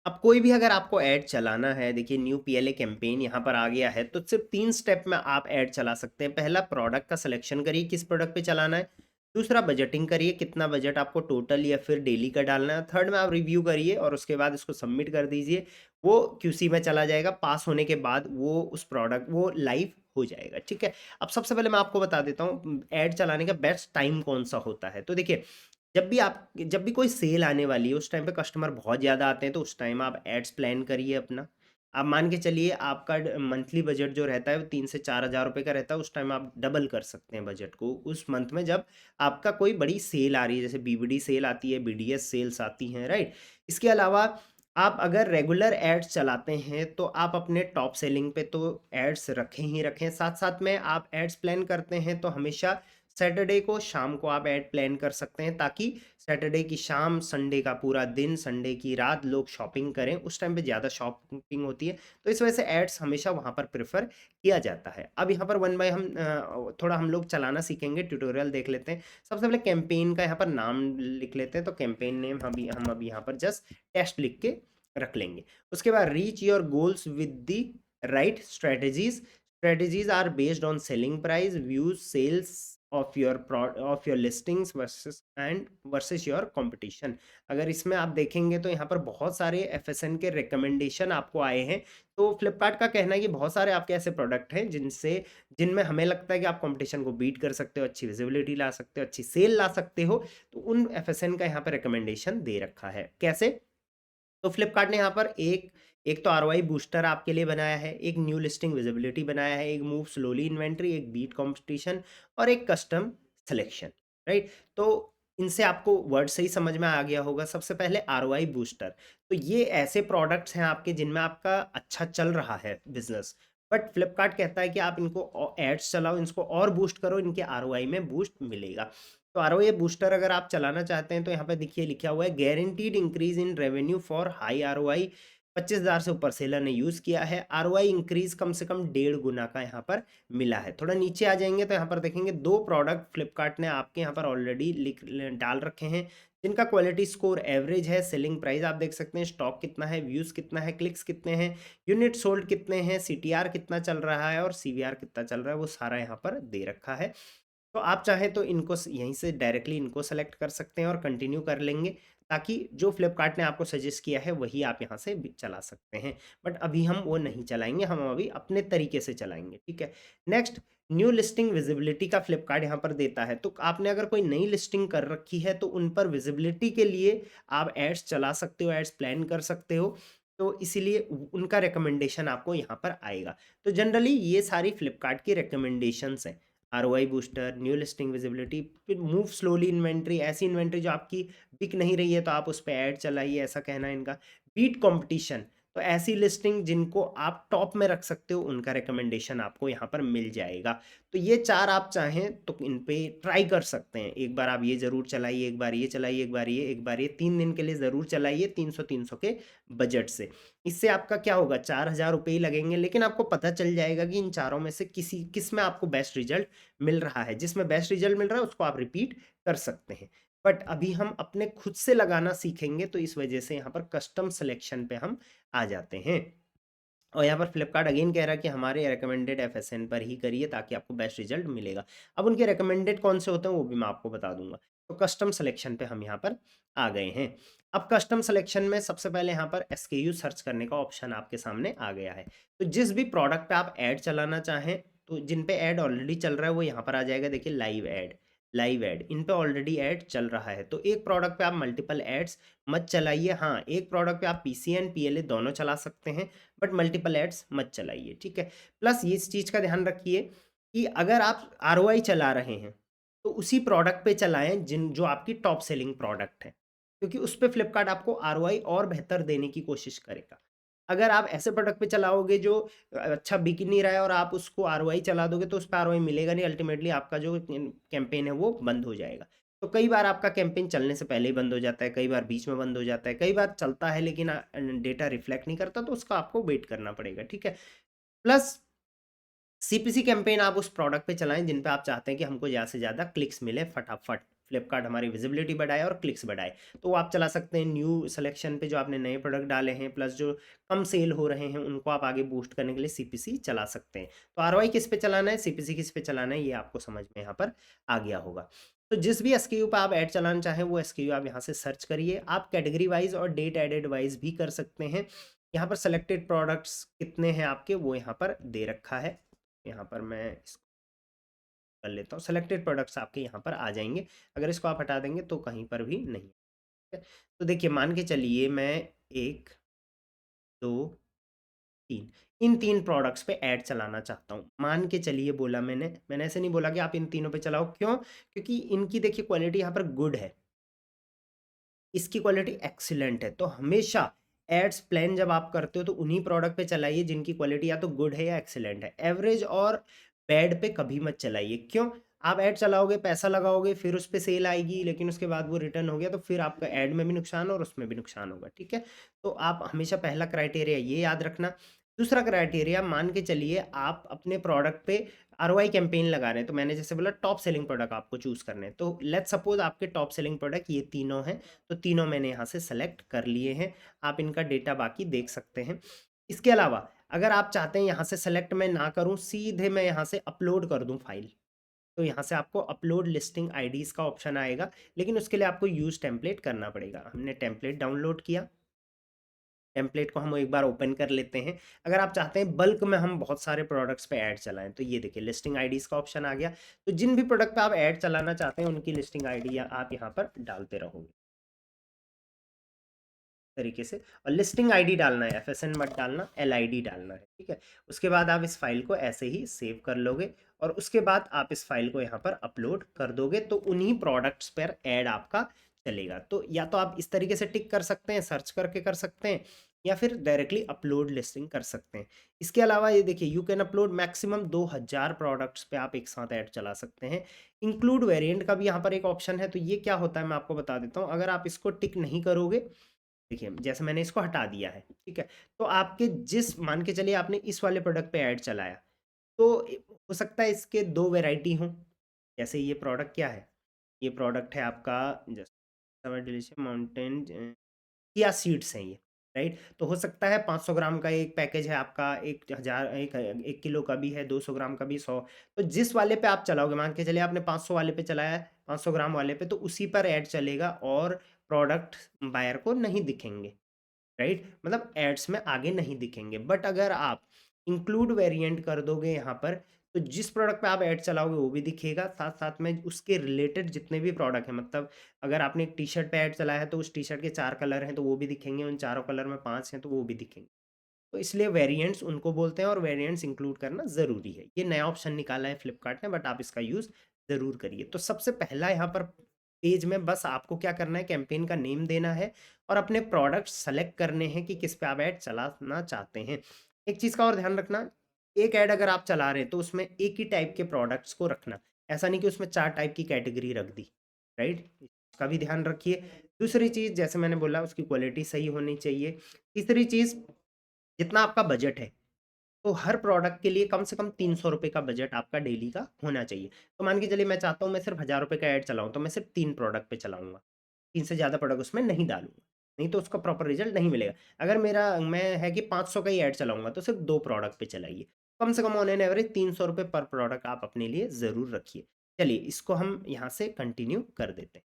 अब कोई भी अगर आपको ऐड चलाना है, देखिए न्यू पीएलए कैंपेन यहाँ पर आ गया है, तो सिर्फ 3 स्टेप में आप ऐड चला सकते हैं। पहला, प्रोडक्ट का सिलेक्शन करिए किस प्रोडक्ट पे चलाना है। दूसरा, बजटिंग करिए कितना बजट आपको टोटल या फिर डेली का डालना है। थर्ड में आप रिव्यू करिए और उसके बाद इसको सबमिट कर दीजिए। वो क्यूसी में चला जाएगा, पास होने के बाद वो उस प्रोडक्ट वो लाइव हो जाएगा, ठीक है। अब सबसे पहले मैं आपको बता देता हूँ ऐड चलाने का बेस्ट टाइम कौन सा होता है। तो देखिए, जब भी कोई सेल आने वाली है उस टाइम पे कस्टमर बहुत ज़्यादा आते हैं, तो उस टाइम आप एड्स प्लान करिए अपना। आप मान के चलिए आपका मंथली बजट जो रहता है वो 3 से 4 हज़ार रुपये का रहता है, उस टाइम आप डबल कर सकते हैं बजट को उस मंथ में जब आपका कोई बड़ी सेल आ रही है, जैसे बीबीडी सेल आती है, बीडीएस सेल्स आती हैं, राइट। इसके अलावा आप अगर रेगुलर एड्स चलाते हैं तो आप अपने टॉप सेलिंग पे तो एड्स रखें ही रखें, साथ साथ में आप एड्स प्लान करते हैं तो हमेशा सैटरडे को शाम को आप ऐड प्लान कर सकते हैं, ताकि सैटरडे की शाम, संडे का पूरा दिन, संडे की रात लोग शॉपिंग करें, उस टाइम पे ज़्यादा शॉपिंग होती है, तो इस वजह से एड्स हमेशा वहाँ पर प्रेफर किया जाता है। अब यहाँ पर वन बाय हम थोड़ा हम लोग चलाना सीखेंगे, ट्यूटोरियल देख लेते हैं। सबसे पहले कैंपेन का यहाँ पर नाम लिख लेते हैं, तो कैंपेन नेम हम अभी यहाँ पर जस्ट टेस्ट लिख के रख लेंगे। उसके बाद reach your goals with the right strategies. Strategies are based on selling price, views, sales of your listings versus your competition। अगर इसमें आप देखेंगे तो यहाँ पर बहुत सारे एफएसएन के रिकमेंडेशन आपको आए हैं। तो फ्लिपकार्ट का कहना है कि बहुत सारे आपके ऐसे प्रोडक्ट हैं जिनमें हमें लगता है कि आप कंपटीशन को बीट कर सकते हो, अच्छी विजिबिलिटी ला सकते हो, अच्छी सेल ला सकते हो, तो उन एफएसएन का यहाँ पर रिकमेंडेशन दे रखा है। कैसे? तो फ्लिपकार्ट ने यहाँ पर एक एक तो आरओआई बूस्टर आपके लिए बनाया है, एक न्यू लिस्टिंग विजिबिलिटी बनाया है, एक मूव स्लोली इन्वेंट्री, एक बीट कंपटीशन और एक कस्टम सिलेक्शन, राइट। तो इनसे आपको वर्ड से ही समझ में आ गया होगा। सबसे पहले आरओआई बूस्टर, तो ये ऐसे प्रोडक्ट्स हैं आपके जिनमें आपका अच्छा चल रहा है बिजनेस, बट फ्लिपकार्ट कहता है कि आप इनको एड्स चलाओ, इसको और बूस्ट करो, इनके आरओआई में बूस्ट मिलेगा। तो आरओआई बूस्टर अगर आप चलाना चाहते हैं तो यहाँ पे देखिए लिखा हुआ है guaranteed increase in revenue for high ROI. 25,000 से ऊपर सेलर ने यूज किया है। आरओआई इंक्रीज कम से कम 1.5 गुना का यहाँ पर मिला है। थोड़ा नीचे आ जाएंगे तो यहाँ पर देखेंगे 2 प्रोडक्ट फ्लिपकार्ट ने आपके यहाँ पर ऑलरेडी लिख डाल रखे हैं, जिनका क्वालिटी स्कोर एवरेज है। सेलिंग प्राइस आप देख सकते हैं, स्टॉक कितना है, व्यूज कितना है, क्लिक्स कितने हैं, यूनिट सोल्ड कितने हैं, सीटीआर कितना चल रहा है और सीवीआर कितना चल रहा है, वो सारा यहाँ पर दे रखा है। तो आप चाहें तो इनको यहीं से डायरेक्टली इनको सेलेक्ट कर सकते हैं और कंटिन्यू कर लेंगे, ताकि जो फ्लिपकार्ट ने आपको सजेस्ट किया है वही आप यहाँ से भी चला सकते हैं। बट अभी हम वो नहीं चलाएंगे, हम अभी अपने तरीके से चलाएंगे, ठीक है। नेक्स्ट, न्यू लिस्टिंग विजिबिलिटी का फ्लिपकार्ट यहाँ पर देता है। तो आपने अगर कोई नई लिस्टिंग कर रखी है तो उन पर विजिबिलिटी के लिए आप एड्स चला सकते हो, एड्स प्लान कर सकते हो, तो इसीलिए उनका रिकमेंडेशन आपको यहाँ पर आएगा। तो जनरली ये सारी फ्लिपकार्ट की रिकमेंडेशंस हैं। ROI booster, new listing visibility, फिर मूव स्लोली इन्वेंट्री, ऐसी इन्वेंट्री जो आपकी बिक नहीं रही है तो आप उस पर ऐड चलाइए, ऐसा कहना है इनका। बीट कंपटीशन, तो ऐसी लिस्टिंग जिनको आप टॉप में रख सकते हो, उनका रिकमेंडेशन आपको यहाँ पर मिल जाएगा। तो ये 4 आप चाहें तो इन पे ट्राई कर सकते हैं। एक बार आप ये ज़रूर चलाइए, एक बार ये चलाइए, एक बार ये 3 दिन के लिए ज़रूर चलाइए 300 के बजट से। इससे आपका क्या होगा, 4,000 रुपये ही लगेंगे, लेकिन आपको पता चल जाएगा कि इन चारों में से किस में आपको बेस्ट रिजल्ट मिल रहा है। जिसमें बेस्ट रिजल्ट मिल रहा है उसको आप रिपीट कर सकते हैं। बट अभी हम अपने खुद से लगाना सीखेंगे, तो इस वजह से यहाँ पर कस्टम सिलेक्शन पे हम आ जाते हैं। और यहाँ पर फ्लिपकार्ट अगेन कह रहा है कि हमारे रिकमेंडेड एफएसएन पर ही करिए ताकि आपको बेस्ट रिजल्ट मिलेगा। अब उनके रिकमेंडेड कौन से होते हैं वो भी मैं आपको बता दूंगा। तो कस्टम सिलेक्शन पे हम यहाँ पर आ गए हैं। अब कस्टम सिलेक्शन में सबसे पहले यहाँ पर एसकेयू सर्च करने का ऑप्शन आपके सामने आ गया है। तो जिस भी प्रोडक्ट पे आप ऐड चलाना चाहें, तो जिन पे ऐड ऑलरेडी चल रहा है वो यहाँ पर आ जाएगा। देखिए लाइव ऐड इन पे ऑलरेडी ऐड चल रहा है, तो एक प्रोडक्ट पे आप मल्टीपल एड्स मत चलाइए। हाँ, एक प्रोडक्ट पे आप पीसी एंड पीएलए दोनों चला सकते हैं, बट मल्टीपल एड्स मत चलाइए, ठीक है। प्लस ये इस चीज़ का ध्यान रखिए कि अगर आप आरओआई चला रहे हैं तो उसी प्रोडक्ट पे चलाएं जो आपकी टॉप सेलिंग प्रोडक्ट है, क्योंकि उस पे फ्लिपकार्ट आपको आरओआई और बेहतर देने की कोशिश करेगा। अगर आप ऐसे प्रोडक्ट पे चलाओगे जो अच्छा बिक नहीं रहा है और आप उसको आरओआई चला दोगे तो उस पर आरओआई मिलेगा नहीं, अल्टीमेटली आपका जो कैंपेन है वो बंद हो जाएगा। तो कई बार आपका कैंपेन चलने से पहले ही बंद हो जाता है, कई बार बीच में बंद हो जाता है, कई बार चलता है लेकिन डेटा रिफ्लेक्ट नहीं करता, तो उसका आपको वेट करना पड़ेगा, ठीक है। प्लस सीपीसी कैंपेन आप उस प्रोडक्ट पे चलाएं जिन पे आप चाहते हैं कि हमको ज़्यादा से ज़्यादा क्लिक्स मिले फटाफट फ्लिपकार्ट हमारी विजिबिलिटी बढ़ाए और क्लिक्स बढ़ाए। तो वो आप चला सकते हैं न्यू सिलेक्शन पे, जो आपने नए प्रोडक्ट डाले हैं प्लस जो कम सेल हो रहे हैं उनको आप आगे बूस्ट करने के लिए सीपीसी चला सकते हैं। तो आरओआई किस पे चलाना है, सीपीसी किस पे चलाना है, ये आपको समझ में यहाँ पर आ गया होगा। तो जिस भी एसकेयू पे आप ऐड चलाना चाहें वो एसकेयू आप यहाँ से सर्च करिए। आप कैटेगरी वाइज और डेट एडेड वाइज भी कर सकते हैं। यहाँ पर सेलेक्टेड प्रोडक्ट्स कितने हैं आपके वो यहाँ पर दे रखा है। यहाँ पर मैं इसको कर लेता हूँ, सेलेक्टेड प्रोडक्ट्स आपके यहाँ पर आ जाएंगे। अगर इसको आप हटा देंगे तो कहीं पर भी नहीं है। तो देखिए मान के चलिए मैं 1 2 3 इन 3 प्रोडक्ट्स पे ऐड चलाना चाहता हूँ। मान के चलिए बोला मैंने ऐसे नहीं बोला कि आप इन तीनों पे चलाओ, क्यों? क्योंकि इनकी देखिए क्वालिटी यहाँ पर गुड है, इसकी क्वालिटी एक्सीलेंट है। तो हमेशा एड्स प्लान जब आप करते हो तो उन्हीं प्रोडक्ट पे चलाइए जिनकी क्वालिटी या तो गुड है या एक्सीलेंट है। एवरेज और बैड पे कभी मत चलाइए। क्यों? आप ऐड चलाओगे, पैसा लगाओगे, फिर उस पे सेल आएगी लेकिन उसके बाद वो रिटर्न हो गया तो फिर आपका ऐड में भी नुकसान और उसमें भी नुकसान होगा। ठीक है? तो आप हमेशा पहला क्राइटेरिया ये याद रखना। दूसरा क्राइटेरिया, मान के चलिए आप अपने प्रोडक्ट पे आरओआई कैंपेन लगा रहे हैं, तो मैंने जैसे बोला टॉप सेलिंग प्रोडक्ट आपको चूज करने हैं। तो लेट्स सपोज आपके टॉप सेलिंग प्रोडक्ट ये तीनों हैं, तो तीनों मैंने यहाँ से सेलेक्ट कर लिए हैं। आप इनका डेटा बाकी देख सकते हैं। इसके अलावा अगर आप चाहते हैं यहाँ से सेलेक्ट मैं ना करूँ, सीधे मैं यहाँ से अपलोड कर दूँ फाइल, तो यहाँ से आपको अपलोड लिस्टिंग आईडीज का ऑप्शन आएगा, लेकिन उसके लिए आपको यूज टेम्पलेट करना पड़ेगा। हमने टेम्पलेट डाउनलोड किया, टेम्पलेट को हम एक बार ओपन कर लेते हैं। अगर आप चाहते हैं बल्क में हम बहुत सारे प्रोडक्ट्स पे ऐड चलाएं, तो ये देखिए लिस्टिंग आईडीज का ऑप्शन आ गया। तो जिन भी प्रोडक्ट पे आप ऐड चलाना चाहते हैं उनकी लिस्टिंग आईडी आप यहाँ पर डालते रहोगे तरीके से। और लिस्टिंग आईडी डालना है, एफएसएन मत डालना, एलआईडी डालना है। ठीक है? उसके बाद आप इस फाइल को ऐसे ही सेव कर लोगे और उसके बाद आप इस फाइल को यहाँ पर अपलोड कर दोगे, तो उन्हीं प्रोडक्ट्स पर ऐड आपका चलेगा। तो या तो आप इस तरीके से टिक कर सकते हैं, सर्च करके कर सकते हैं, या फिर डायरेक्टली अपलोड लिस्टिंग कर सकते हैं। इसके अलावा ये देखिए you can upload maximum 2000 products पे आप एक साथ ऐड चला सकते हैं। इंक्लूड वेरिएंट का भी यहाँ पर एक ऑप्शन है। तो ये क्या होता है मैं आपको बता देता हूँ। अगर आप इसको टिक नहीं करोगे, देखिए जैसे मैंने इसको हटा दिया है, ठीक है, तो आपके जिस, मान के चलिए आपने इस वाले प्रोडक्ट पे ऐड चलाया, तो हो सकता है इसके दो वैरायटी हों। जैसे ये प्रोडक्ट क्या है, ये प्रोडक्ट है आपका just delicious mountain chia seeds हैं ये, राइट? तो हो सकता है 500 ग्राम का एक पैकेज है आपका, 1 किलो का भी है, 200 ग्राम का भी, 100। तो जिस वाले पे आप चलाओगे, मान के चलिए आपने 500 वाले पे चलाया है, 500 ग्राम वाले पे, तो उसी पर ऐड चलेगा और प्रोडक्ट बायर को नहीं दिखेंगे, राइट? मतलब एड्स में आगे नहीं दिखेंगे। बट अगर आप इंक्लूड वेरिएंट कर दोगे यहाँ पर, तो जिस प्रोडक्ट पे आप ऐड चलाओगे वो भी दिखेगा, साथ साथ में उसके रिलेटेड जितने भी प्रोडक्ट हैं। मतलब अगर आपने एक टी शर्ट पे ऐड चलाया है तो उस टी शर्ट के 4 कलर हैं तो वो भी दिखेंगे, उन चारों कलर में 5 हैं तो वो भी दिखेंगे। तो इसलिए वेरिएंट्स उनको बोलते हैं और वेरिएंट्स इंक्लूड करना ज़रूरी है। ये नया ऑप्शन निकाला है फ्लिपकार्ट ने, बट आप इसका यूज़ ज़रूर करिए। तो सबसे पहला यहाँ पर पेज में बस आपको क्या करना है, कैंपेन का नेम देना है और अपने प्रोडक्ट सेलेक्ट करने हैं कि किस पे आप ऐड चलाना चाहते हैं। एक चीज़ का और ध्यान रखना, एक ऐड अगर आप चला रहे हैं तो उसमें एक ही टाइप के प्रोडक्ट्स को रखना। ऐसा नहीं कि उसमें 4 टाइप की कैटेगरी रख दी, राइट? इसका भी ध्यान रखिए। दूसरी चीज़ जैसे मैंने बोला उसकी क्वालिटी सही होनी चाहिए। तीसरी चीज़, जितना आपका बजट है, तो हर प्रोडक्ट के लिए कम से कम 300 रुपए का बजट आपका डेली का होना चाहिए। तो मान के चलिए मैं चाहता हूँ मैं सिर्फ 1000 रुपए का ऐड चलाऊँ, तो मैं सिर्फ 3 प्रोडक्ट पे चलाऊँगा। 3 से ज़्यादा प्रोडक्ट उसमें नहीं डालूँगा, नहीं तो उसका प्रॉपर रिजल्ट नहीं मिलेगा। अगर मेरा मैं है कि 500 का ही ऐड चलाऊँगा तो सिर्फ 2 प्रोडक्ट पे चलाइए। कम से कम ऑन एन एवरेज 300 रुपए पर प्रोडक्ट आप अपने लिए ज़रूर रखिए। चलिए इसको हम यहाँ से कंटिन्यू कर देते हैं।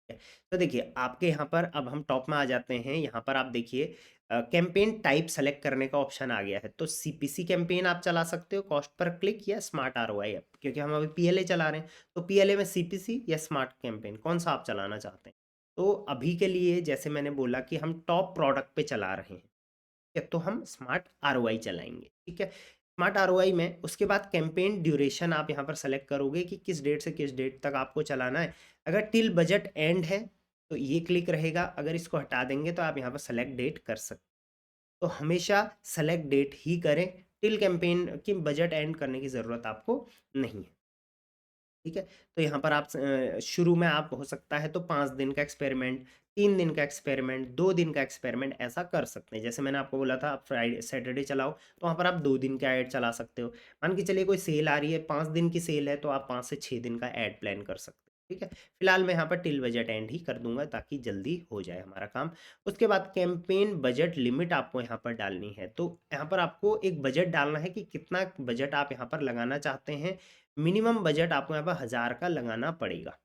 है। तो देखिए आपके यहाँ पर अब हम टॉप में आ जाते हैं। यहाँ पर आप देखिए कैंपेन टाइप सेलेक्ट करने का ऑप्शन आ गया है। तो सीपीसी कैंपेन आप चला सकते हो, कॉस्ट पर क्लिक, या स्मार्ट आरओआई ऐप, क्योंकि हम अभी पीएलए चला रहे हैं। तो पीएलए में सीपीसी या स्मार्ट कैंपेन कौन सा आप चलाना चाहते हैं? तो अभी के लिए जैसे मैंने बोला कि हम टॉप प्रोडक्ट पे चला रहे हैं, ठीक है, तो हम स्मार्ट आरओआई चलाएंगे। ठीक है? स्मार्ट आरओआई में उसके बाद कैंपेन ड्यूरेशन आप यहाँ पर सेलेक्ट करोगे कि किस डेट से किस डेट तक आपको चलाना है। अगर टिल बजट एंड है तो ये क्लिक रहेगा, अगर इसको हटा देंगे तो आप यहाँ पर सेलेक्ट डेट कर सकते। तो हमेशा सेलेक्ट डेट ही करें, टिल कैंपेन की बजट एंड करने की ज़रूरत आपको नहीं है। ठीक है? तो यहाँ पर आप शुरू में आप हो सकता है तो 5 दिन का एक्सपेरिमेंट, 3 दिन का एक्सपेरिमेंट, 2 दिन का एक्सपेरिमेंट ऐसा कर सकते हैं। जैसे मैंने आपको बोला था आप फ्राइडे सैटरडे चलाओ, तो वहाँ पर आप 2 दिन का ऐड चला सकते हो। मान के चलिए कोई सेल आ रही है, 5 दिन की सेल है तो आप 5 से 6 दिन का ऐड प्लान कर सकते हो। ठीक है। फिलहाल मैं यहाँ पर टिल बजट एंड ही कर दूंगा ताकि जल्दी हो जाए हमारा काम। उसके बाद कैंपेन बजट लिमिट आपको यहाँ पर डालनी है। तो यहाँ पर आपको एक बजट डालना है कि कितना बजट आप यहाँ पर लगाना चाहते हैं। मिनिमम बजट आपको यहाँ पर 1000 का लगाना पड़ेगा,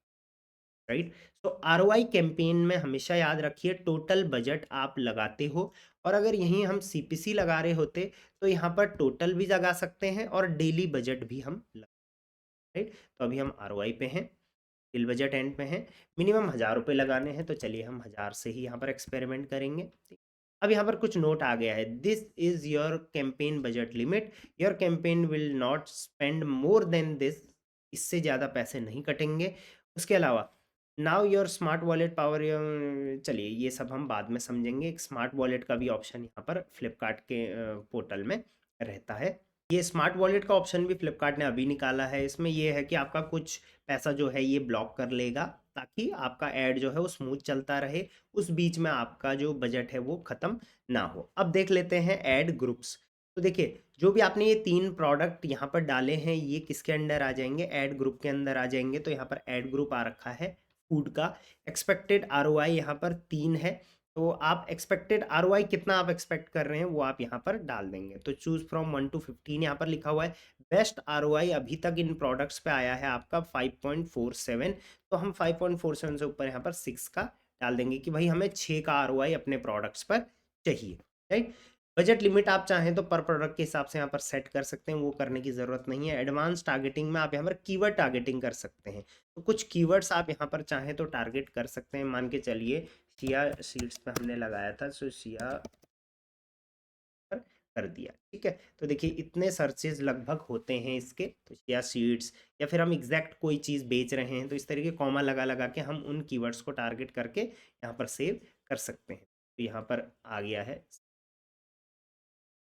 राइट। तो आरओआई कैंपेन में हमेशा याद रखिए टोटल बजट आप लगाते हो। और अगर यहीं हम सीपीसी लगा रहे होते तो यहाँ पर टोटल भी लगा सकते हैं और डेली बजट भी हम, राइट। तो अभी हम आरओआई पे हैं, टिल बजट एंड पे हैं, मिनिमम 1000 रुपये लगाने हैं, तो चलिए हम 1000 से ही यहाँ पर एक्सपेरिमेंट करेंगे। अब यहाँ पर कुछ नोट आ गया है, this is your campaign budget limit, your campaign will not spend more than this, इससे ज़्यादा पैसे नहीं कटेंगे। उसके अलावा now your smart wallet power, चलिए ये सब हम बाद में समझेंगे। एक स्मार्ट वॉलेट का भी ऑप्शन यहाँ पर फ्लिपकार्ट के पोर्टल में रहता है। ये स्मार्ट वॉलेट का ऑप्शन भी फ्लिपकार्ट ने अभी निकाला है। इसमें ये है कि आपका कुछ पैसा जो है ये ब्लॉक कर लेगा ताकि आपका ऐड जो है वो स्मूथ चलता रहे, उस बीच में आपका जो बजट है वो ख़त्म ना हो। अब देख लेते हैं ऐड ग्रुप्स। तो देखिए जो भी आपने ये 3 प्रोडक्ट यहाँ पर डाले हैं ये किसके अंडर आ जाएंगे, ऐड ग्रुप के अंदर आ जाएंगे। तो यहाँ पर ऐड ग्रुप आ रखा है फूड का। एक्सपेक्टेड आरओआई यहाँ पर 3 है। तो आप एक्सपेक्टेड आरओआई कितना आप एक्सपेक्ट कर रहे हैं वो आप यहाँ पर डाल देंगे। तो चूज फ्रॉम 1 to 15 यहाँ पर लिखा हुआ है। बेस्ट आरओआई अभी तक इन प्रोडक्ट्स पे आया है आपका 5.47। तो हम 5.47 से ऊपर यहाँ पर 6 का डाल देंगे कि भाई हमें 6 का आरओआई अपने प्रोडक्ट्स पर चाहिए, राइट। बजट लिमिट आप चाहें तो पर प्रोडक्ट के हिसाब से यहाँ पर सेट कर सकते हैं, वो करने की ज़रूरत नहीं है। एडवांस टारगेटिंग में आप यहाँ पर कीवर्ड टारगेटिंग कर सकते हैं। तो कुछ कीवर्ड्स आप यहाँ पर चाहें तो टारगेट कर सकते हैं। मान के चलिए चिया सीड्स पे हमने लगाया था, सो चिया पर कर दिया, ठीक है। तो देखिए इतने सर्चेज लगभग होते हैं इसके, तो चिया सीड्स, या फिर हम एग्जैक्ट कोई चीज़ बेच रहे हैं तो इस तरीके कॉमा लगा लगा के हम उन कीवर्ड्स को टारगेट करके यहाँ पर सेव कर सकते हैं। तो यहाँ पर आ गया है,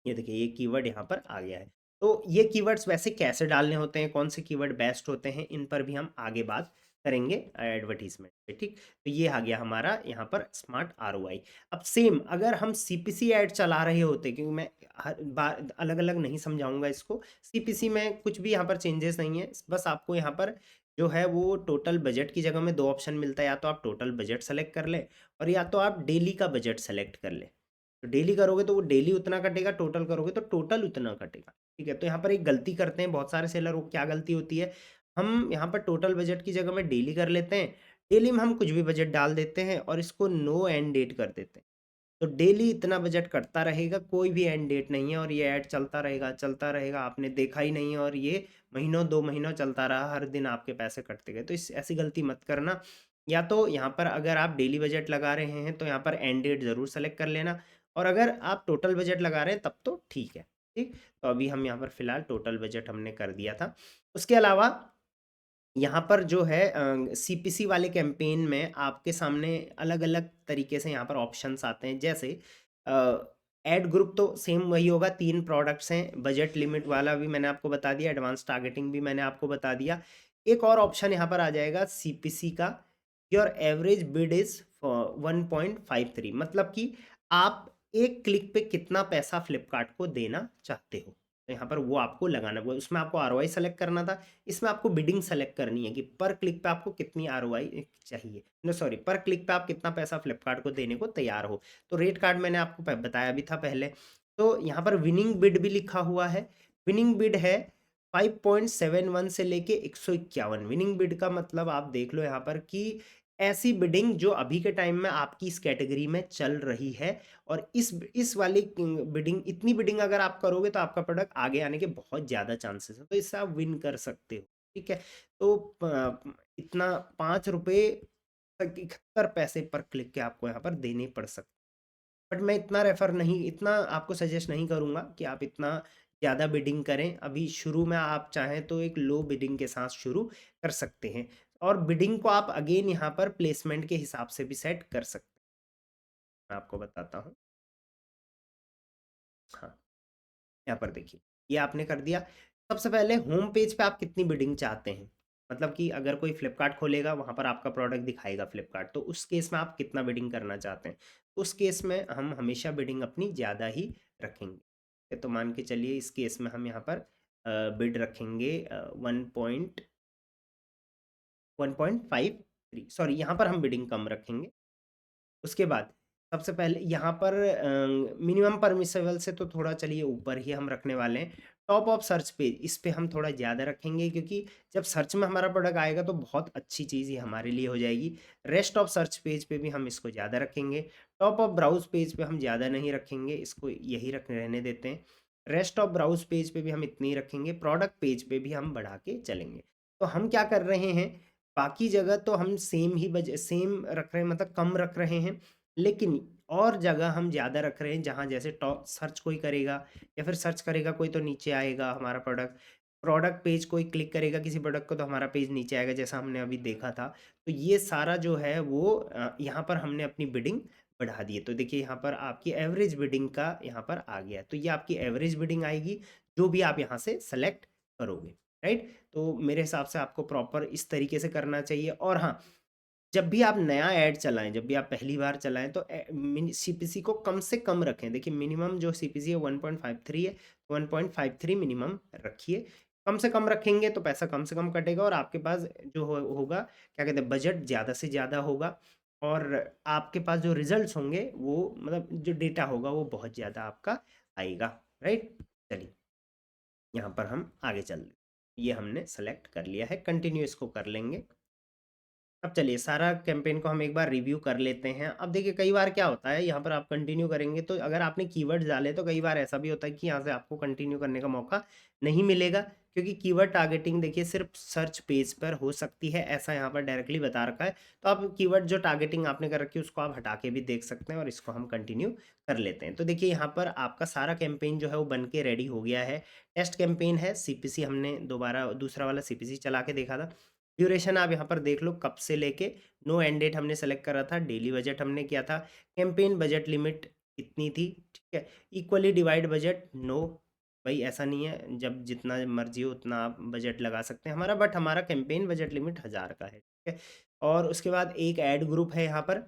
ये देखिए ये कीवर्ड यहाँ पर आ गया है। तो ये कीवर्ड्स वैसे कैसे डालने होते हैं, कौन से कीवर्ड बेस्ट होते हैं, इन पर भी हम आगे बात करेंगे एडवर्टीजमेंट पे, ठीक। तो ये आ गया हमारा यहाँ पर स्मार्ट आरओआई। अब सेम अगर हम सीपीसी ऐड चला रहे होते, क्योंकि मैं हर बार अलग अलग नहीं समझाऊंगा इसको, सीपीसी में कुछ भी यहाँ पर चेंजेस नहीं है। बस आपको यहाँ पर जो है वो टोटल बजट की जगह में 2 ऑप्शन मिलता है, या तो आप टोटल बजट सेलेक्ट कर लें और या तो आप डेली का बजट सेलेक्ट कर लें। तो डेली करोगे तो वो डेली उतना कटेगा, टोटल करोगे तो टोटल उतना कटेगा, ठीक है। तो यहाँ पर एक गलती करते हैं बहुत सारे सेलर, वो क्या गलती होती है, हम यहाँ पर टोटल बजट की जगह में डेली कर लेते हैं। डेली में हम कुछ भी बजट डाल देते हैं और इसको नो एंड डेट कर देते हैं। तो डेली इतना बजट कटता रहेगा, कोई भी एंड डेट नहीं है, और ये ऐड चलता रहेगा, आपने देखा ही नहीं है और ये महीनों 2 महीनों चलता रहा, हर दिन आपके पैसे कटते गए। तो इस ऐसी गलती मत करना। या तो यहाँ पर अगर आप डेली बजट लगा रहे हैं तो यहाँ पर एंड डेट ज़रूर सेलेक्ट कर लेना, और अगर आप टोटल बजट लगा रहे हैं तब तो ठीक है, ठीक। तो अभी हम यहाँ पर फिलहाल टोटल बजट हमने कर दिया था। उसके अलावा यहाँ पर जो है सीपीसी वाले कैंपेन में आपके सामने अलग-अलग तरीके से यहाँ पर ऑप्शंस आते हैं। जैसे ऐड ग्रुप तो सेम वही होगा, 3 प्रोडक्ट्स हैं, बजट लिमिट वाला भी मैंने आपको बता दिया, एडवांस टारगेटिंग भी मैंने आपको बता दिया। एक और ऑप्शन यहाँ पर आ जाएगा सीपीसी का, योर एवरेज बिड इज़ 1.53, मतलब कि आप एक क्लिक पे कितना पैसा फ्लिपकार्ट को देना चाहते हो। तो यहाँ पर वो आपको लगाना, वो उसमें आपको आरओआई सेलेक्ट करना था, इसमें आपको बिडिंग सेलेक्ट करनी है कि पर क्लिक पे आपको कितनी आरओआई चाहिए, नो सॉरी पर क्लिक पे आप कितना पैसा फ्लिपकार्ट को देने को तैयार हो। तो रेट कार्ड मैंने आपको बताया भी था पहले। तो यहाँ पर विनिंग बिड भी लिखा हुआ है। विनिंग बिड है 5.71 से लेके 151। विनिंग बिड का मतलब आप देख लो यहाँ पर कि ऐसी बिडिंग जो अभी के टाइम में आपकी इस कैटेगरी में चल रही है, और इस वाली बिडिंग, इतनी बिडिंग अगर आप करोगे तो आपका प्रोडक्ट आगे आने के बहुत ज़्यादा चांसेस हैं, तो इससे आप विन कर सकते हो, ठीक है। तो इतना 5 रुपये तक 71 पैसे पर क्लिक के आपको यहाँ पर देने पड़ सकते, बट मैं इतना आपको सजेस्ट नहीं करूँगा कि आप इतना ज़्यादा बिडिंग करें। अभी शुरू में आप चाहें तो एक लो बिडिंग के साथ शुरू कर सकते हैं, और बिडिंग को आप अगेन यहाँ पर प्लेसमेंट के हिसाब से भी सेट कर सकते हैं। मैं आपको बताता हूँ, हाँ। यहाँ पर देखिए ये आपने कर दिया। सबसे पहले होम पेज पे आप कितनी बिडिंग चाहते हैं, मतलब कि अगर कोई फ्लिपकार्ट खोलेगा वहाँ पर आपका प्रोडक्ट दिखाएगा फ्लिपकार्ट, तो उस केस में आप कितना बिडिंग करना चाहते हैं। उस केस में हम हमेशा बिडिंग अपनी ज़्यादा ही रखेंगे। तो मान के चलिए इस केस में हम यहाँ पर बिड रखेंगे 1.4 1.53, सॉरी यहाँ पर हम बिडिंग कम रखेंगे। उसके बाद सबसे पहले यहाँ पर मिनिमम परमिसेबल से तो थोड़ा चलिए ऊपर ही हम रखने वाले हैं। टॉप ऑफ सर्च पेज इस पे हम थोड़ा ज़्यादा रखेंगे, क्योंकि जब सर्च में हमारा प्रोडक्ट आएगा तो बहुत अच्छी चीज़ ये हमारे लिए हो जाएगी। रेस्ट ऑफ सर्च पेज पे भी हम इसको ज़्यादा रखेंगे। टॉप ऑफ ब्राउज पेज पे हम ज़्यादा नहीं रखेंगे, इसको यही रख रहने देते हैं। रेस्ट ऑफ ब्राउज पेज पे भी हम इतनी ही रखेंगे। प्रोडक्ट पेज पे भी हम बढ़ा के चलेंगे। तो हम क्या कर रहे हैं, बाकी जगह तो हम सेम रख रहे हैं, मतलब कम रख रहे हैं, लेकिन और जगह हम ज़्यादा रख रहे हैं जहाँ जैसे टॉप सर्च कोई करेगा या फिर सर्च करेगा कोई तो नीचे आएगा हमारा प्रोडक्ट। प्रोडक्ट पेज कोई क्लिक करेगा किसी प्रोडक्ट को तो हमारा पेज नीचे आएगा, जैसा हमने अभी देखा था। तो ये सारा जो है वो यहाँ पर हमने अपनी बिडिंग बढ़ा दी है। तो देखिए यहाँ पर आपकी एवरेज बिडिंग का यहाँ पर आ गया, तो ये आपकी एवरेज बिडिंग आएगी जो भी आप यहाँ से सेलेक्ट करोगे, राइट। तो मेरे हिसाब से आपको प्रॉपर इस तरीके से करना चाहिए। और हाँ, जब भी आप नया ऐड चलाएं, जब भी आप पहली बार चलाएं तो सीपीसी को कम से कम रखें। देखिए मिनिमम जो सीपीसी है 1.53 है, 1.53 मिनिमम रखिए। कम से कम रखेंगे तो पैसा कम से कम कटेगा और आपके पास जो होगा क्या कहते हैं, बजट ज़्यादा से ज़्यादा होगा, और आपके पास जो रिजल्ट्स होंगे वो मतलब जो डेटा होगा वो बहुत ज़्यादा आपका आएगा, राइट। चलिए यहाँ पर हम आगे चल रहे, ये हमने सेलेक्ट कर लिया है, कंटिन्यू इसको कर लेंगे। अब चलिए सारा कैंपेन को हम एक बार रिव्यू कर लेते हैं। अब देखिए कई बार क्या होता है, यहाँ पर आप कंटिन्यू करेंगे तो अगर आपने कीवर्ड डाले तो कई बार ऐसा भी होता है कि यहाँ से आपको कंटिन्यू करने का मौका नहीं मिलेगा, क्योंकि कीवर्ड टारगेटिंग देखिए सिर्फ सर्च पेज पर हो सकती है, ऐसा यहाँ पर डायरेक्टली बता रखा है। तो आप कीवर्ड जो टारगेटिंग आपने कर रखी है उसको आप हटा के भी देख सकते हैं, और इसको हम कंटिन्यू कर लेते हैं। तो देखिए यहाँ पर आपका सारा कैंपेन जो है वो बन के रेडी हो गया है। टेस्ट कैंपेन है, सीपीसी हमने दोबारा दूसरा वाला सीपीसी चला के देखा था। ड्यूरेशन आप यहाँ पर देख लो, कब से लेके नो एंड डेट हमने सेलेक्ट करा था। डेली बजट हमने किया था। कैंपेन बजट लिमिट इतनी थी, ठीक है। इक्वली डिवाइड बजट नो, भाई ऐसा नहीं है, जब जितना मर्जी हो उतना आप बजट लगा सकते हैं हमारा, बट हमारा कैंपेन बजट लिमिट 1000 का है, ठीक है। और उसके बाद एक ऐड ग्रुप है यहाँ पर,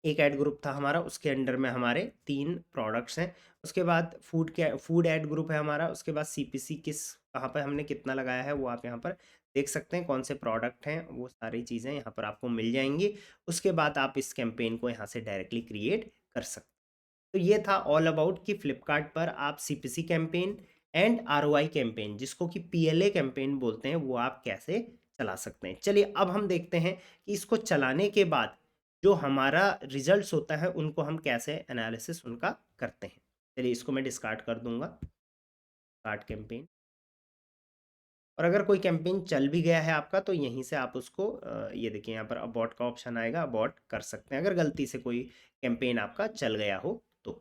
एक ऐड ग्रुप था हमारा, उसके अंडर में हमारे 3 प्रोडक्ट्स हैं। उसके बाद फूड ऐड ग्रुप है हमारा। उसके बाद सीपीसी कहाँ पर हमने कितना लगाया है वो आप यहाँ पर देख सकते हैं, कौन से प्रोडक्ट हैं वो सारी चीज़ें यहाँ पर आपको मिल जाएंगी। उसके बाद आप इस कैंपेन को यहाँ से डायरेक्टली क्रिएट कर सकते हैं। तो ये था ऑल अबाउट कि फ्लिपकार्ट पर आप CPC campaign and ROI campaign, जिसको कि पीएलए कैंपेन बोलते हैं, वो आप कैसे चला सकते हैं। चलिए अब हम देखते हैं कि इसको चलाने के बाद जो हमारा रिजल्ट्स होता है उनको हम कैसे एनालिसिस उनका करते हैं। चलिए इसको मैं डिस्कार्ड कर दूंगा, स्टार्ट कैंपेन। और अगर कोई कैंपेन चल भी गया है आपका तो यहीं से आप उसको ये देखिए यहाँ पर अबॉर्ट का ऑप्शन आएगा, अबॉर्ट कर सकते हैं अगर गलती से कोई कैंपेन आपका चल गया हो तो,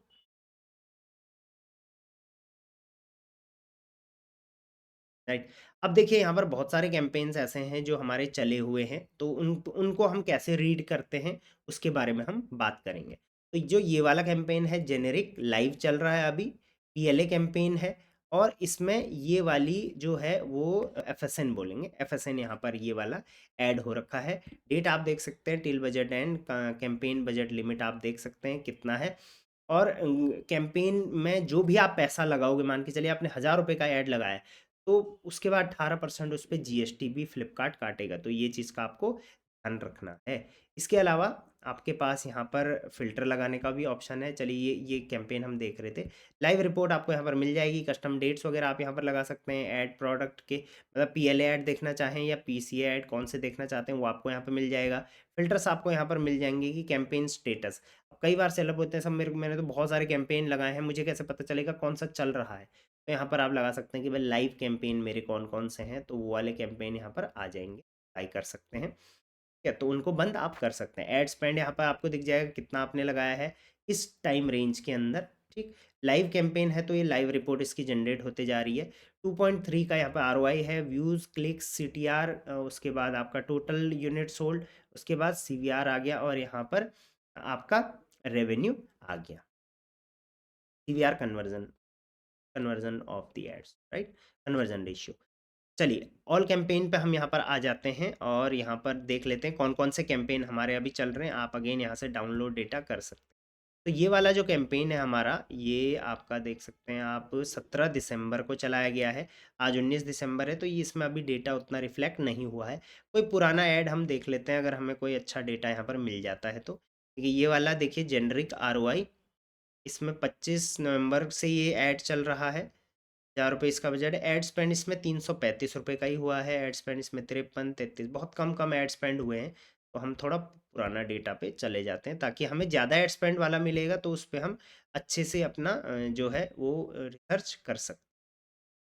राइट। अब देखिए यहाँ पर बहुत सारे कैंपेन्स ऐसे हैं जो हमारे चले हुए हैं, तो उनको हम कैसे रीड करते हैं उसके बारे में हम बात करेंगे। तो जो ये वाला कैंपेन है जेनेरिक लाइव चल रहा है अभी, पीएलए कैंपेन है, और इसमें ये वाली जो है वो एफएसएन बोलेंगे, एफएसएन यहाँ पर ये वाला ऐड हो रखा है। डेट आप देख सकते हैं, till budget and campaign budget limit आप देख सकते हैं कितना है। और कैंपेन में जो भी आप पैसा लगाओगे, मान के चलिए आपने 1000 रुपये का ऐड लगाया है, तो उसके बाद 18% उस पर जीएसटी भी फ्लिपकार्ट काटेगा, तो ये चीज़ का आपको ध्यान रखना है। इसके अलावा आपके पास यहाँ पर फ़िल्टर लगाने का भी ऑप्शन है। चलिए ये कैंपेन हम देख रहे थे। लाइव रिपोर्ट आपको यहाँ पर मिल जाएगी, कस्टम डेट्स वगैरह आप यहाँ पर लगा सकते हैं। ऐड प्रोडक्ट के मतलब पीएलए ऐड देखना चाहें या पीसीए ऐड कौन से देखना चाहते हैं वो आपको यहाँ पर मिल जाएगा। फ़िल्टर्स आपको यहाँ पर मिल जाएंगे कि कैंपेन स्टेटस। कई बार सेलअप होते हैं सब, मैंने तो बहुत सारे कैंपेन लगाए हैं, मुझे कैसे पता चलेगा कौन सा चल रहा है। तो यहाँ पर आप लगा सकते हैं कि भाई लाइव कैंपेन मेरे कौन कौन से हैं, तो वो वाले कैंपेन यहाँ पर आ जाएंगे, ट्राई कर सकते हैं, ठीक है। तो उनको बंद आप कर सकते हैं। एड स्पेंड यहाँ पर आपको दिख जाएगा कितना आपने लगाया है इस टाइम रेंज के अंदर, ठीक। लाइव कैंपेन है तो ये लाइव रिपोर्ट इसकी जनरेट होते जा रही है। 2.3 का यहाँ पर आरओआई है, व्यूज़ क्लिक्स सीटीआर, उसके बाद आपका टोटल यूनिट सोल्ड, उसके बाद सीवीआर आ गया, और यहाँ पर आपका रेवेन्यू आ गया, CVR conversion, conversion of the ads, right, conversion ratio. चलिए ऑल कैंपेन पे हम यहाँ पर आ जाते हैं और यहाँ पर देख लेते हैं कौन कौन से कैंपेन हमारे अभी चल रहे हैं। आप अगेन यहाँ से डाउनलोड डेटा कर सकते हैं। तो ये वाला जो कैंपेन है हमारा, ये आपका देख सकते हैं आप 17 दिसंबर को चलाया गया है। आज 19 दिसंबर है, तो ये इसमें अभी डेटा उतना रिफ्लेक्ट नहीं हुआ है। कोई पुराना ऐड हम देख लेते हैं, अगर हमें कोई अच्छा डेटा यहाँ पर मिल जाता है तो। देखिए ये वाला, देखिए जेनरिक आरओआई, इसमें 25 नवंबर से ये ऐड चल रहा है। 1000 रुपये इसका बजट है। एड स्पेंड इसमें 335 रुपये का ही हुआ है। एड स्पेंड इसमें 53, 33, बहुत कम कम एड स्पेंड हुए हैं। तो हम थोड़ा पुराना डेटा पे चले जाते हैं, ताकि हमें ज़्यादा एड स्पेंड वाला मिलेगा, तो उस पे हम अच्छे से अपना जो है वो रिसर्च कर सकते हैं।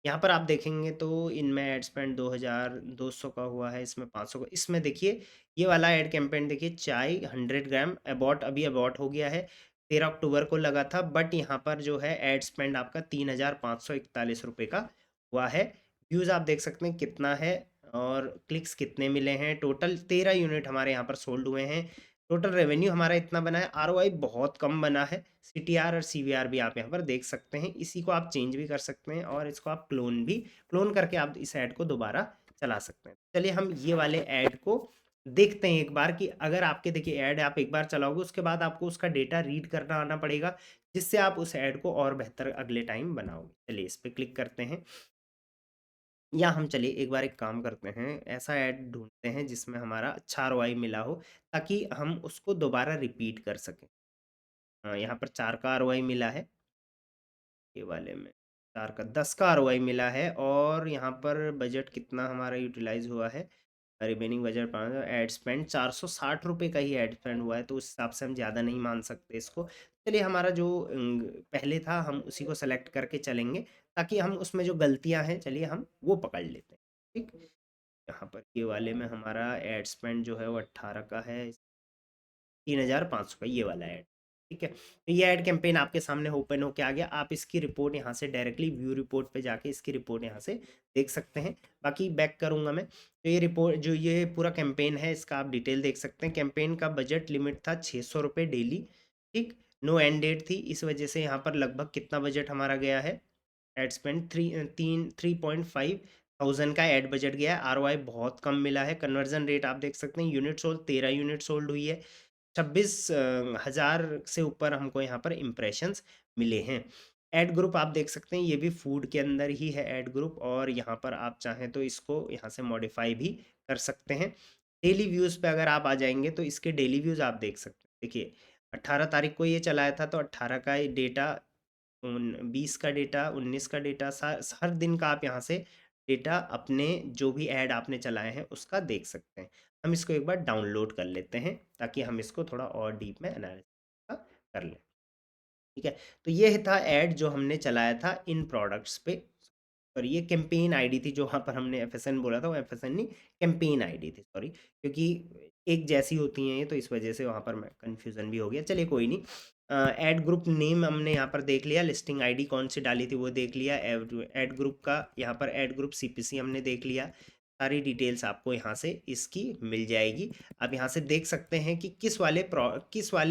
यहाँ पर आप देखेंगे तो इनमें एड स्पेंड 2200 का हुआ है, इसमें 500 का। इसमें देखिए ये वाला एड कैंपेन, देखिए चाय 100 ग्राम अबॉट, अभी अबॉट हो गया है, 13 अक्टूबर को लगा था। बट यहाँ पर जो है एड स्पेंड आपका 3541 रुपये का हुआ है। व्यूज़ आप देख सकते हैं कितना है, और क्लिक्स कितने मिले हैं। टोटल 13 यूनिट हमारे यहाँ पर सोल्ड हुए हैं। टोटल रेवेन्यू हमारा इतना बना है। आरओआई बहुत कम बना है। सीटीआर और सीवीआर भी आप यहाँ पर देख सकते हैं। इसी को आप चेंज भी कर सकते हैं, और इसको आप क्लोन करके आप इस ऐड को दोबारा चला सकते हैं। चलिए हम ये वाले ऐड को देखते हैं एक बार, कि अगर आपके देखिए ऐड आप एक बार चलाओगे, उसके बाद आपको उसका डेटा रीड करना आना पड़ेगा, जिससे आप उस ऐड को और बेहतर अगले टाइम बनाओगे। चलिए इस पे क्लिक करते हैं, या हम चलिए एक बार एक काम करते हैं, ऐसा ऐड ढूंढते हैं जिसमें हमारा अच्छा आरओआई मिला हो, ताकि हम उसको दोबारा रिपीट कर सकें। यहाँ पर 4 का आरओआई मिला है, ये वाले में 4 का 10 का आरओआई मिला है। और यहाँ पर बजट कितना हमारा यूटिलाइज हुआ है, रिमेनिंग बजट 5, एड स्पेंड 460 रुपये का ही एड स्पेंड हुआ है, तो उस हिसाब से हम ज़्यादा नहीं मान सकते इसको। चलिए हमारा जो पहले था, हम उसी को सेलेक्ट करके चलेंगे, ताकि हम उसमें जो गलतियाँ हैं, चलिए हम वो पकड़ लेते हैं। ठीक, यहाँ पर ये वाले में हमारा एड स्पेंड जो है वो 18 का है, 3500 का ये वाला ऐड। ठीक है, तो ये ऐड कैंपेन आपके सामने ओपन होके आ गया। आप इसकी रिपोर्ट यहाँ से डायरेक्टली व्यू रिपोर्ट पे जाके इसकी रिपोर्ट यहाँ से देख सकते हैं। बाकी बैक करूँगा मैं, तो ये रिपोर्ट जो ये पूरा कैंपेन है, इसका आप डिटेल देख सकते हैं। कैंपेन का बजट लिमिट था 600 रुपये डेली। ठीक, नो एंड डेट थी, इस वजह से यहाँ पर लगभग कितना बजट हमारा गया है, एड स्पेंड 3.5 थाउजेंड का एड बजट गया है। आरओआई बहुत कम मिला है। कन्वर्जन रेट आप देख सकते हैं, यूनिट सोल्ड 13 यूनिट सोल्ड हुई है। 26,000 से ऊपर हमको यहाँ पर इम्प्रेशंस मिले हैं। ऐड ग्रुप आप देख सकते हैं, ये भी फूड के अंदर ही है ऐड ग्रुप, और यहाँ पर आप चाहें तो इसको यहाँ से मॉडिफाई भी कर सकते हैं। डेली व्यूज़ पे अगर आप आ जाएंगे, तो इसके डेली व्यूज़ आप देख सकते हैं। देखिए 18 तारीख को ये चलाया था, तो 18 का डेटा, 20 का डेटा, 19 का डेटा, हर दिन का आप यहाँ से डेटा अपने जो भी ऐड आपने चलाए हैं उसका देख सकते हैं। हम इसको एक बार डाउनलोड कर लेते हैं, ताकि हम इसको थोड़ा और डीप में एनालिसिस कर लें। ठीक है, तो ये था ऐड जो हमने चलाया था इन प्रोडक्ट्स पे। और ये कैंपेन आईडी थी, जो वहाँ पर हमने एफएसएन बोला था, वो एफएसएन नहीं, कैंपेन आईडी थी, सॉरी, क्योंकि एक जैसी होती हैं ये, तो इस वजह से वहाँ पर मैं कन्फ्यूज़न भी हो गया। चलिए कोई नहीं। ऐड ग्रुप नेम हमने यहाँ पर देख लिया, लिस्टिंग आईडी कौन सी डाली थी वो देख लिया, ऐड ग्रुप का यहाँ पर ऐड ग्रुप सीपीसी हमने देख लिया। सारी डिटेल्स आपको यहाँ से इसकी मिल जाएगी। आप यहाँ से देख सकते हैं कि किस वाले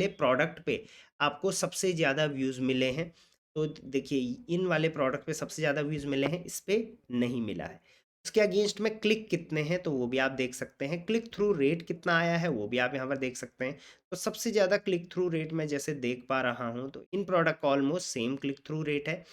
प्रोडक्ट पे आपको सबसे ज़्यादा व्यूज़ मिले हैं। तो देखिए इन वाले प्रोडक्ट पे सबसे ज़्यादा व्यूज़ मिले हैं, इस पे नहीं मिला है। उसके अगेंस्ट में क्लिक कितने हैं, तो वो भी आप देख सकते हैं। क्लिक थ्रू रेट कितना आया है, वो भी आप यहाँ पर देख सकते हैं। तो सबसे ज़्यादा क्लिक थ्रू रेट मैं जैसे देख पा रहा हूँ, तो इन प्रोडक्ट का almost same click through rate है।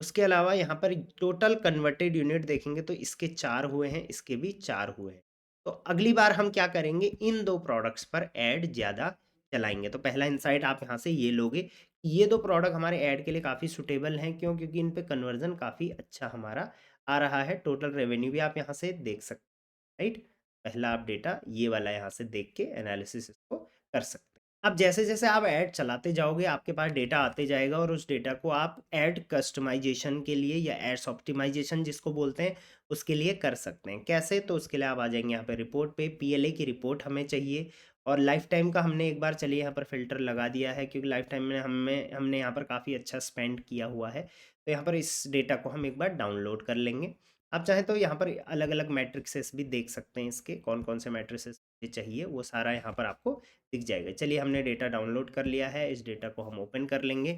उसके अलावा यहाँ पर टोटल कन्वर्टेड यूनिट देखेंगे, तो इसके 4 हुए हैं, इसके भी 4 हुए हैं। तो अगली बार हम क्या करेंगे, इन 2 प्रोडक्ट्स पर ऐड ज़्यादा चलाएँगे। तो पहला इनसाइट आप यहाँ से ये लोगे, ये 2 प्रोडक्ट हमारे ऐड के लिए काफ़ी सूटेबल हैं। क्यों? क्योंकि इन पे कन्वर्जन काफ़ी अच्छा हमारा आ रहा है। टोटल रेवेन्यू भी आप यहाँ से देख सकते हैं, राइट? पहला आप डेटा ये वाला यहाँ से देख के एनालिसिस इसको कर सकते हैं। अब जैसे-जैसे आप ऐड चलाते जाओगे, आपके पास डेटा आते जाएगा, और उस डेटा को आप ऐड कस्टमाइज़ेशन के लिए, या एड्स ऑप्टिमाइज़ेशन जिसको बोलते हैं, उसके लिए कर सकते हैं। कैसे? तो उसके लिए आप आ जाएँगे यहाँ पे रिपोर्ट पे, पीएलए की रिपोर्ट हमें चाहिए, और लाइफ टाइम का हमने एक बार चलिए यहाँ पर फ़िल्टर लगा दिया है, क्योंकि लाइफ टाइम में हमने यहाँ पर काफ़ी अच्छा स्पेंड किया हुआ है। तो यहाँ पर इस डेटा को हम एक बार डाउनलोड कर लेंगे। आप चाहें तो यहाँ पर अलग-अलग मैट्रिसेस भी देख सकते हैं, इसके कौन-कौन से मैट्रिसेस चाहिए, वो सारा यहाँ पर आपको दिख जाएगा। चलिए हमने डेटा डाउनलोड कर लिया है, इस डेटा को हम ओपन कर लेंगे।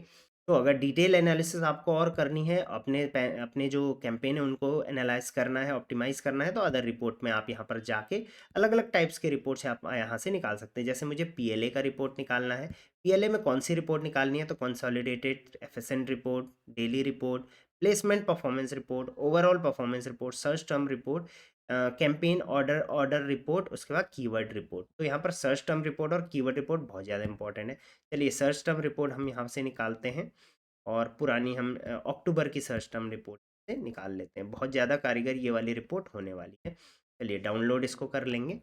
तो अगर डिटेल एनालिसिस आपको और करनी है, अपने जो कैंपेन है उनको एनालाइज करना है, ऑप्टिमाइज़ करना है, तो अदर रिपोर्ट में आप यहाँ पर जाके अलग-अलग टाइप्स के रिपोर्ट्स आप यहाँ से निकाल सकते हैं। जैसे मुझे पीएलए का रिपोर्ट निकालना है, पीएलए में कौन-सी रिपोर्ट निकालनी है, तो consolidated एफएसएन report, daily report, placement performance report, overall performance report, search term report, campaign order order report, उसके बाद कीवर्ड रिपोर्ट। तो यहाँ पर सर्च टर्म रिपोर्ट और कीवर्ड रिपोर्ट बहुत ज़्यादा इंपॉर्टेंट है। चलिए सर्च टर्म रिपोर्ट हम यहाँ से निकालते हैं और पुरानी हम अक्टूबर की सर्च टर्म रिपोर्ट से निकाल लेते हैं। बहुत ज़्यादा कारीगर ये वाली रिपोर्ट होने वाली है। चलिए डाउनलोड इसको कर लेंगे।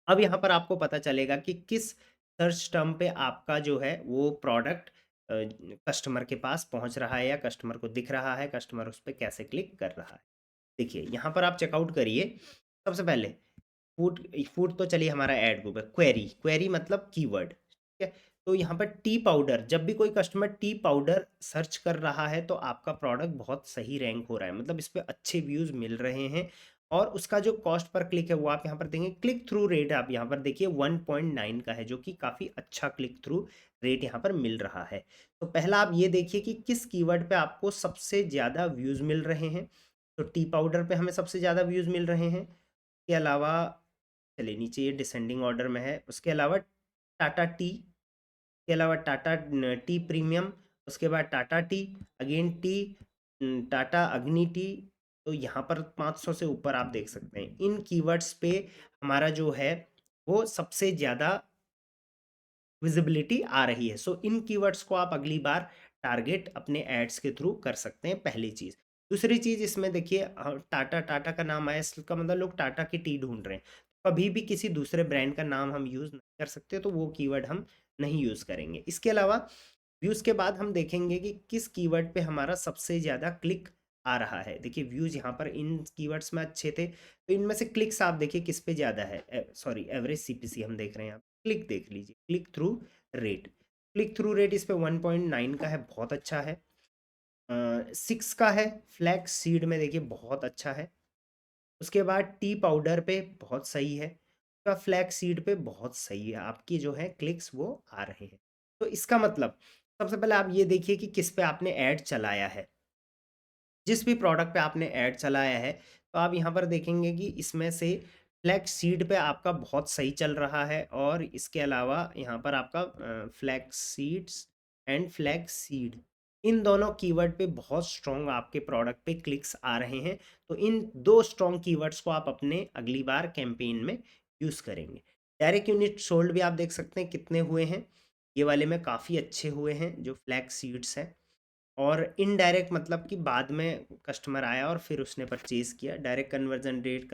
अब यहाँ पर आपको पता चलेगा कि किस सर्च टर्म पे आपका जो है वो प्रोडक्ट कस्टमर के पास पहुँच रहा है या कस्टमर को दिख रहा है, कस्टमर उस पे कैसे क्लिक कर रहा है। देखिए यहाँ पर आप चेकआउट करिए। सबसे पहले फूड फूड तो चलिए हमारा ऐड ग्रुप है। क्वेरी क्वेरी मतलब कीवर्ड, ठीक है। तो यहाँ पर टी पाउडर, जब भी कोई कस्टमर टी पाउडर सर्च कर रहा है तो आपका प्रोडक्ट बहुत सही रैंक हो रहा है, मतलब इस पे अच्छे व्यूज़ मिल रहे हैं। और उसका जो कॉस्ट पर क्लिक है वो आप यहाँ पर देंगे। क्लिक थ्रू रेट आप यहाँ पर देखिए 1.9 का है, जो कि काफ़ी अच्छा क्लिक थ्रू रेट यहाँ पर मिल रहा है। तो पहला आप ये देखिए कि किस कीवर्ड पे आपको सबसे ज़्यादा व्यूज़ मिल रहे हैं। तो टी पाउडर पे हमें सबसे ज़्यादा व्यूज़ मिल रहे हैं। के अलावा चलिए नीचे ये डिसेंडिंग ऑर्डर में है। उसके अलावा टाटा टी, के अलावा टाटा टी प्रीमियम, उसके बाद Tata T, again T, Tata अग्नि टी। तो यहाँ पर 500 से ऊपर आप देख सकते हैं। इन कीवर्ड्स पे हमारा जो है वो सबसे ज़्यादा विजिबिलिटी आ रही है। सो इन कीवर्ड्स को आप अगली बार टारगेट अपने एड्स के थ्रू कर सकते हैं, पहली चीज़। दूसरी चीज़ इसमें देखिए टाटा टाटा का नाम आया, इसका मतलब लोग टाटा की टी ढूंढ रहे हैं। कभी भी किसी दूसरे ब्रांड का नाम हम यूज़ नहीं कर सकते, तो वो कीवर्ड हम नहीं यूज़ करेंगे। इसके अलावा व्यूज़ के बाद हम देखेंगे कि किस कीवर्ड पे हमारा सबसे ज़्यादा क्लिक आ रहा है। देखिए व्यूज़ यहाँ पर इन कीवर्ड्स में अच्छे थे, तो इनमें से क्लिक्स आप देखिए किस पे ज़्यादा है। सॉरी, एवरेज सीपीसी हम देख रहे हैं। आप क्लिक देख लीजिए, click through rate. Click through rate इस पे 1.9 का है, बहुत अच्छा है। 6 का है फ्लैक्स सीड में, देखिए बहुत अच्छा है। उसके बाद टी पाउडर पे बहुत सही है। उसका फ्लैक्स सीड पे बहुत सही है। आपकी जो है क्लिक्स वो आ रहे हैं। तो इसका मतलब सबसे पहले आप ये देखिए कि किस पे आपने ऐड चलाया है। जिस भी प्रोडक्ट पे आपने ऐड चलाया है, तो आप यहाँ पर देखेंगे कि इसमें से फ्लैक्स सीड पे आपका बहुत सही चल रहा है। और इसके अलावा यहाँ पर आपका flax seeds and flax seed, इन दोनों कीवर्ड पे बहुत स्ट्रॉन्ग आपके प्रोडक्ट पे क्लिक्स आ रहे हैं। तो इन दो स्ट्रॉन्ग कीवर्ड्स को आप अपने अगली बार कैंपेन में यूज़ करेंगे। डायरेक्ट यूनिट सोल्ड भी आप देख सकते हैं कितने हुए हैं। ये वाले में काफ़ी अच्छे हुए हैं जो फ्लैक्स सीड्स हैं। और इनडायरेक्ट मतलब कि बाद में कस्टमर आया और फिर उसने परचेज किया। Direct conversion rate,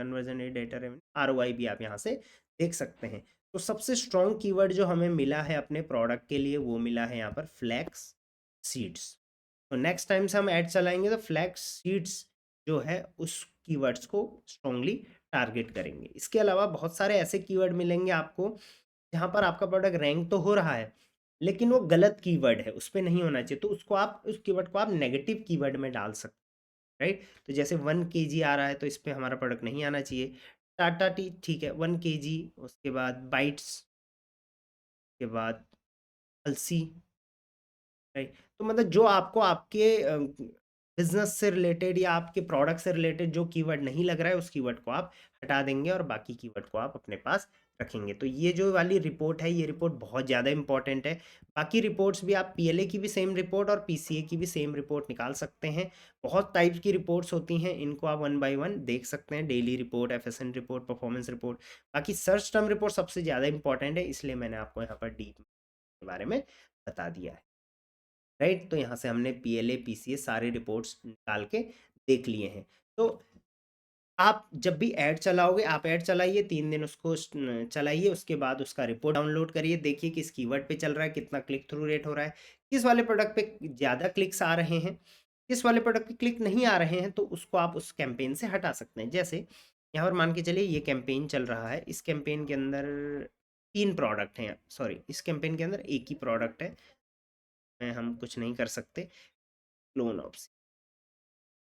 data revenue, ROI भी आप यहाँ से देख सकते हैं। तो सबसे स्ट्रॉन्ग कीवर्ड जो हमें मिला है अपने प्रोडक्ट के लिए वो मिला है यहाँ पर फ्लैक्स सीड्स। तो नेक्स्ट टाइम से हम ऐड चलाएंगे तो फ्लैक्स सीड्स जो है उस कीवर्ड्स को स्ट्रांगली टारगेट करेंगे। इसके अलावा बहुत सारे ऐसे कीवर्ड मिलेंगे आपको जहाँ पर आपका प्रोडक्ट रैंक तो हो रहा है, लेकिन वो गलत कीवर्ड है, उस पे नहीं होना चाहिए। तो उसको आप, उस कीवर्ड को आप नेगेटिव कीवर्ड में डाल सकते हैं, राइट। तो जैसे 1 kg आ रहा है तो इस पे हमारा प्रोडक्ट नहीं आना चाहिए। टाटा टी ठीक है, 1 kg, उसके बाद बाइट्स, के बाद अलसी, राइट। तो मतलब जो आपको आपके बिजनेस से रिलेटेड या आपके प्रोडक्ट से रिलेटेड जो कीवर्ड नहीं लग रहा है, उस कीवर्ड को आप हटा देंगे और बाकी कीवर्ड को आप अपने पास रखेंगे। तो ये जो वाली रिपोर्ट है, ये रिपोर्ट बहुत ज़्यादा इंपॉर्टेंट है। बाकी रिपोर्ट्स भी, आप पीएलए की भी सेम रिपोर्ट और पीसीए की भी सेम रिपोर्ट निकाल सकते हैं। बहुत टाइप्स की रिपोर्ट्स होती हैं, इनको आप वन बाय वन देख सकते हैं। Daily report, एफएसएन report, performance report. बाकी सर्च टर्म रिपोर्ट सबसे ज़्यादा इंपॉर्टेंट है, इसलिए मैंने आपको यहाँ पर डीप के बारे में बता दिया है, राइट। तो यहाँ से हमने पीएलए पीसीए सारे रिपोर्ट्स निकाल के देख लिए हैं। तो आप जब भी ऐड चलाओगे, आप ऐड चलाइए, 3 दिन उसको चलाइए, उसके बाद उसका रिपोर्ट डाउनलोड करिए, देखिए किस कीवर्ड पे चल रहा है, कितना क्लिक थ्रू रेट हो रहा है, किस वाले प्रोडक्ट पे ज़्यादा क्लिक्स आ रहे हैं, किस वाले प्रोडक्ट पे क्लिक नहीं आ रहे हैं। तो उसको आप उस कैंपेन से हटा सकते हैं। जैसे यहाँ पर मान के चलिए ये कैंपेन चल रहा है, इस कैंपेन के अंदर 3 प्रोडक्ट हैं, सॉरी इस कैंपेन के अंदर एक ही प्रोडक्ट है, में हम कुछ नहीं कर सकते। क्लोन ऑप्शन,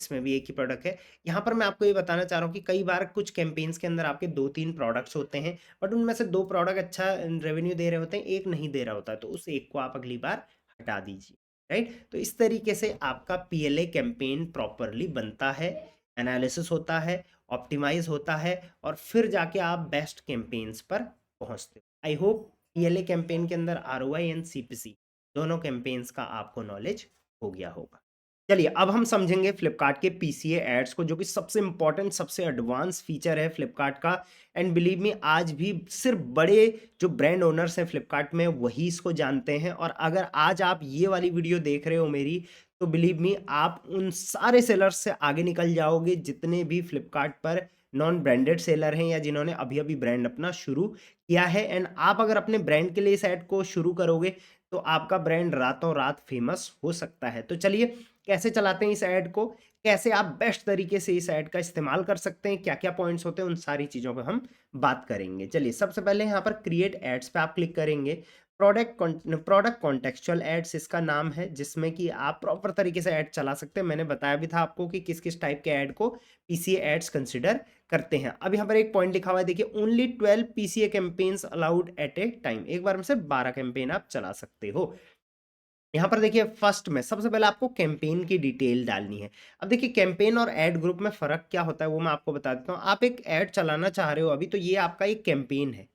इसमें भी एक ही प्रोडक्ट है। यहाँ पर मैं आपको ये बताना चाह रहा हूँ कि कई बार कुछ कैंपेन्स के अंदर आपके 2-3 प्रोडक्ट्स होते हैं, बट उनमें से 2 प्रोडक्ट अच्छा रेवेन्यू दे रहे होते हैं, एक नहीं दे रहा होता है, तो उस एक को आप अगली बार हटा दीजिए। राइट। तो इस तरीके से आपका पीएलए कैंपेन प्रॉपरली बनता है, एनालिसिस होता है, ऑप्टिमाइज होता है, और फिर जाके आप बेस्ट कैंपेन्स पर पहुंचते हो। आई होप पीएलए कैंपेन के अंदर आरओआई एंड सीपीसी दोनों कैंपेन्स का आपको नॉलेज हो गया होगा। चलिए अब हम समझेंगे फ्लिपकार्ट के पीसीए एड्स को, जो कि सबसे इंपॉर्टेंट, सबसे एडवांस फीचर है फ्लिपकार्ट का। एंड बिलीव मी, आज भी सिर्फ बड़े जो ब्रांड ओनर्स हैं फ्लिपकार्ट में वही इसको जानते हैं। और अगर आज आप ये वाली वीडियो देख रहे हो मेरी, तो बिलीव मी आप उन सारे सेलर्स से आगे निकल जाओगे जितने भी फ्लिपकार्ट पर नॉन ब्रांडेड सेलर हैं या जिन्होंने अभी अभी ब्रांड अपना शुरू किया है। एंड आप अगर अपने ब्रांड के लिए इस ऐड को शुरू करोगे तो आपका ब्रांड रातों रात फेमस हो सकता है। तो चलिए कैसे चलाते हैं इस ऐड को, कैसे आप बेस्ट तरीके से इस ऐड का इस्तेमाल कर सकते हैं, क्या क्या पॉइंट्स होते हैं, उन सारी चीज़ों पर हम बात करेंगे। चलिए सबसे पहले यहाँ पर क्रिएट एड्स पे आप क्लिक करेंगे। प्रोडक्ट कॉन्टेक्चुअल एड्स इसका नाम है, जिसमें कि आप प्रॉपर तरीके से ऐड चला सकते हैं। मैंने बताया भी था आपको कि किस किस टाइप के ऐड को पीसीए एड्स कंसिडर करते हैं। अब यहाँ पर एक पॉइंट लिखा हुआ है, देखिए only 12 PCA campaigns allowed at A time, एक बार में सिर्फ 12 कैंपेन आप चला सकते हो। यहाँ पर देखिए फर्स्ट में सबसे पहले आपको कैंपेन की डिटेल डालनी है। अब देखिए कैंपेन और एड ग्रुप में फ़र्क क्या होता है वो मैं आपको बता देता हूँ। आप एक ऐड चलाना चाह रहे हो अभी, तो ये आपका एक कैंपेन है।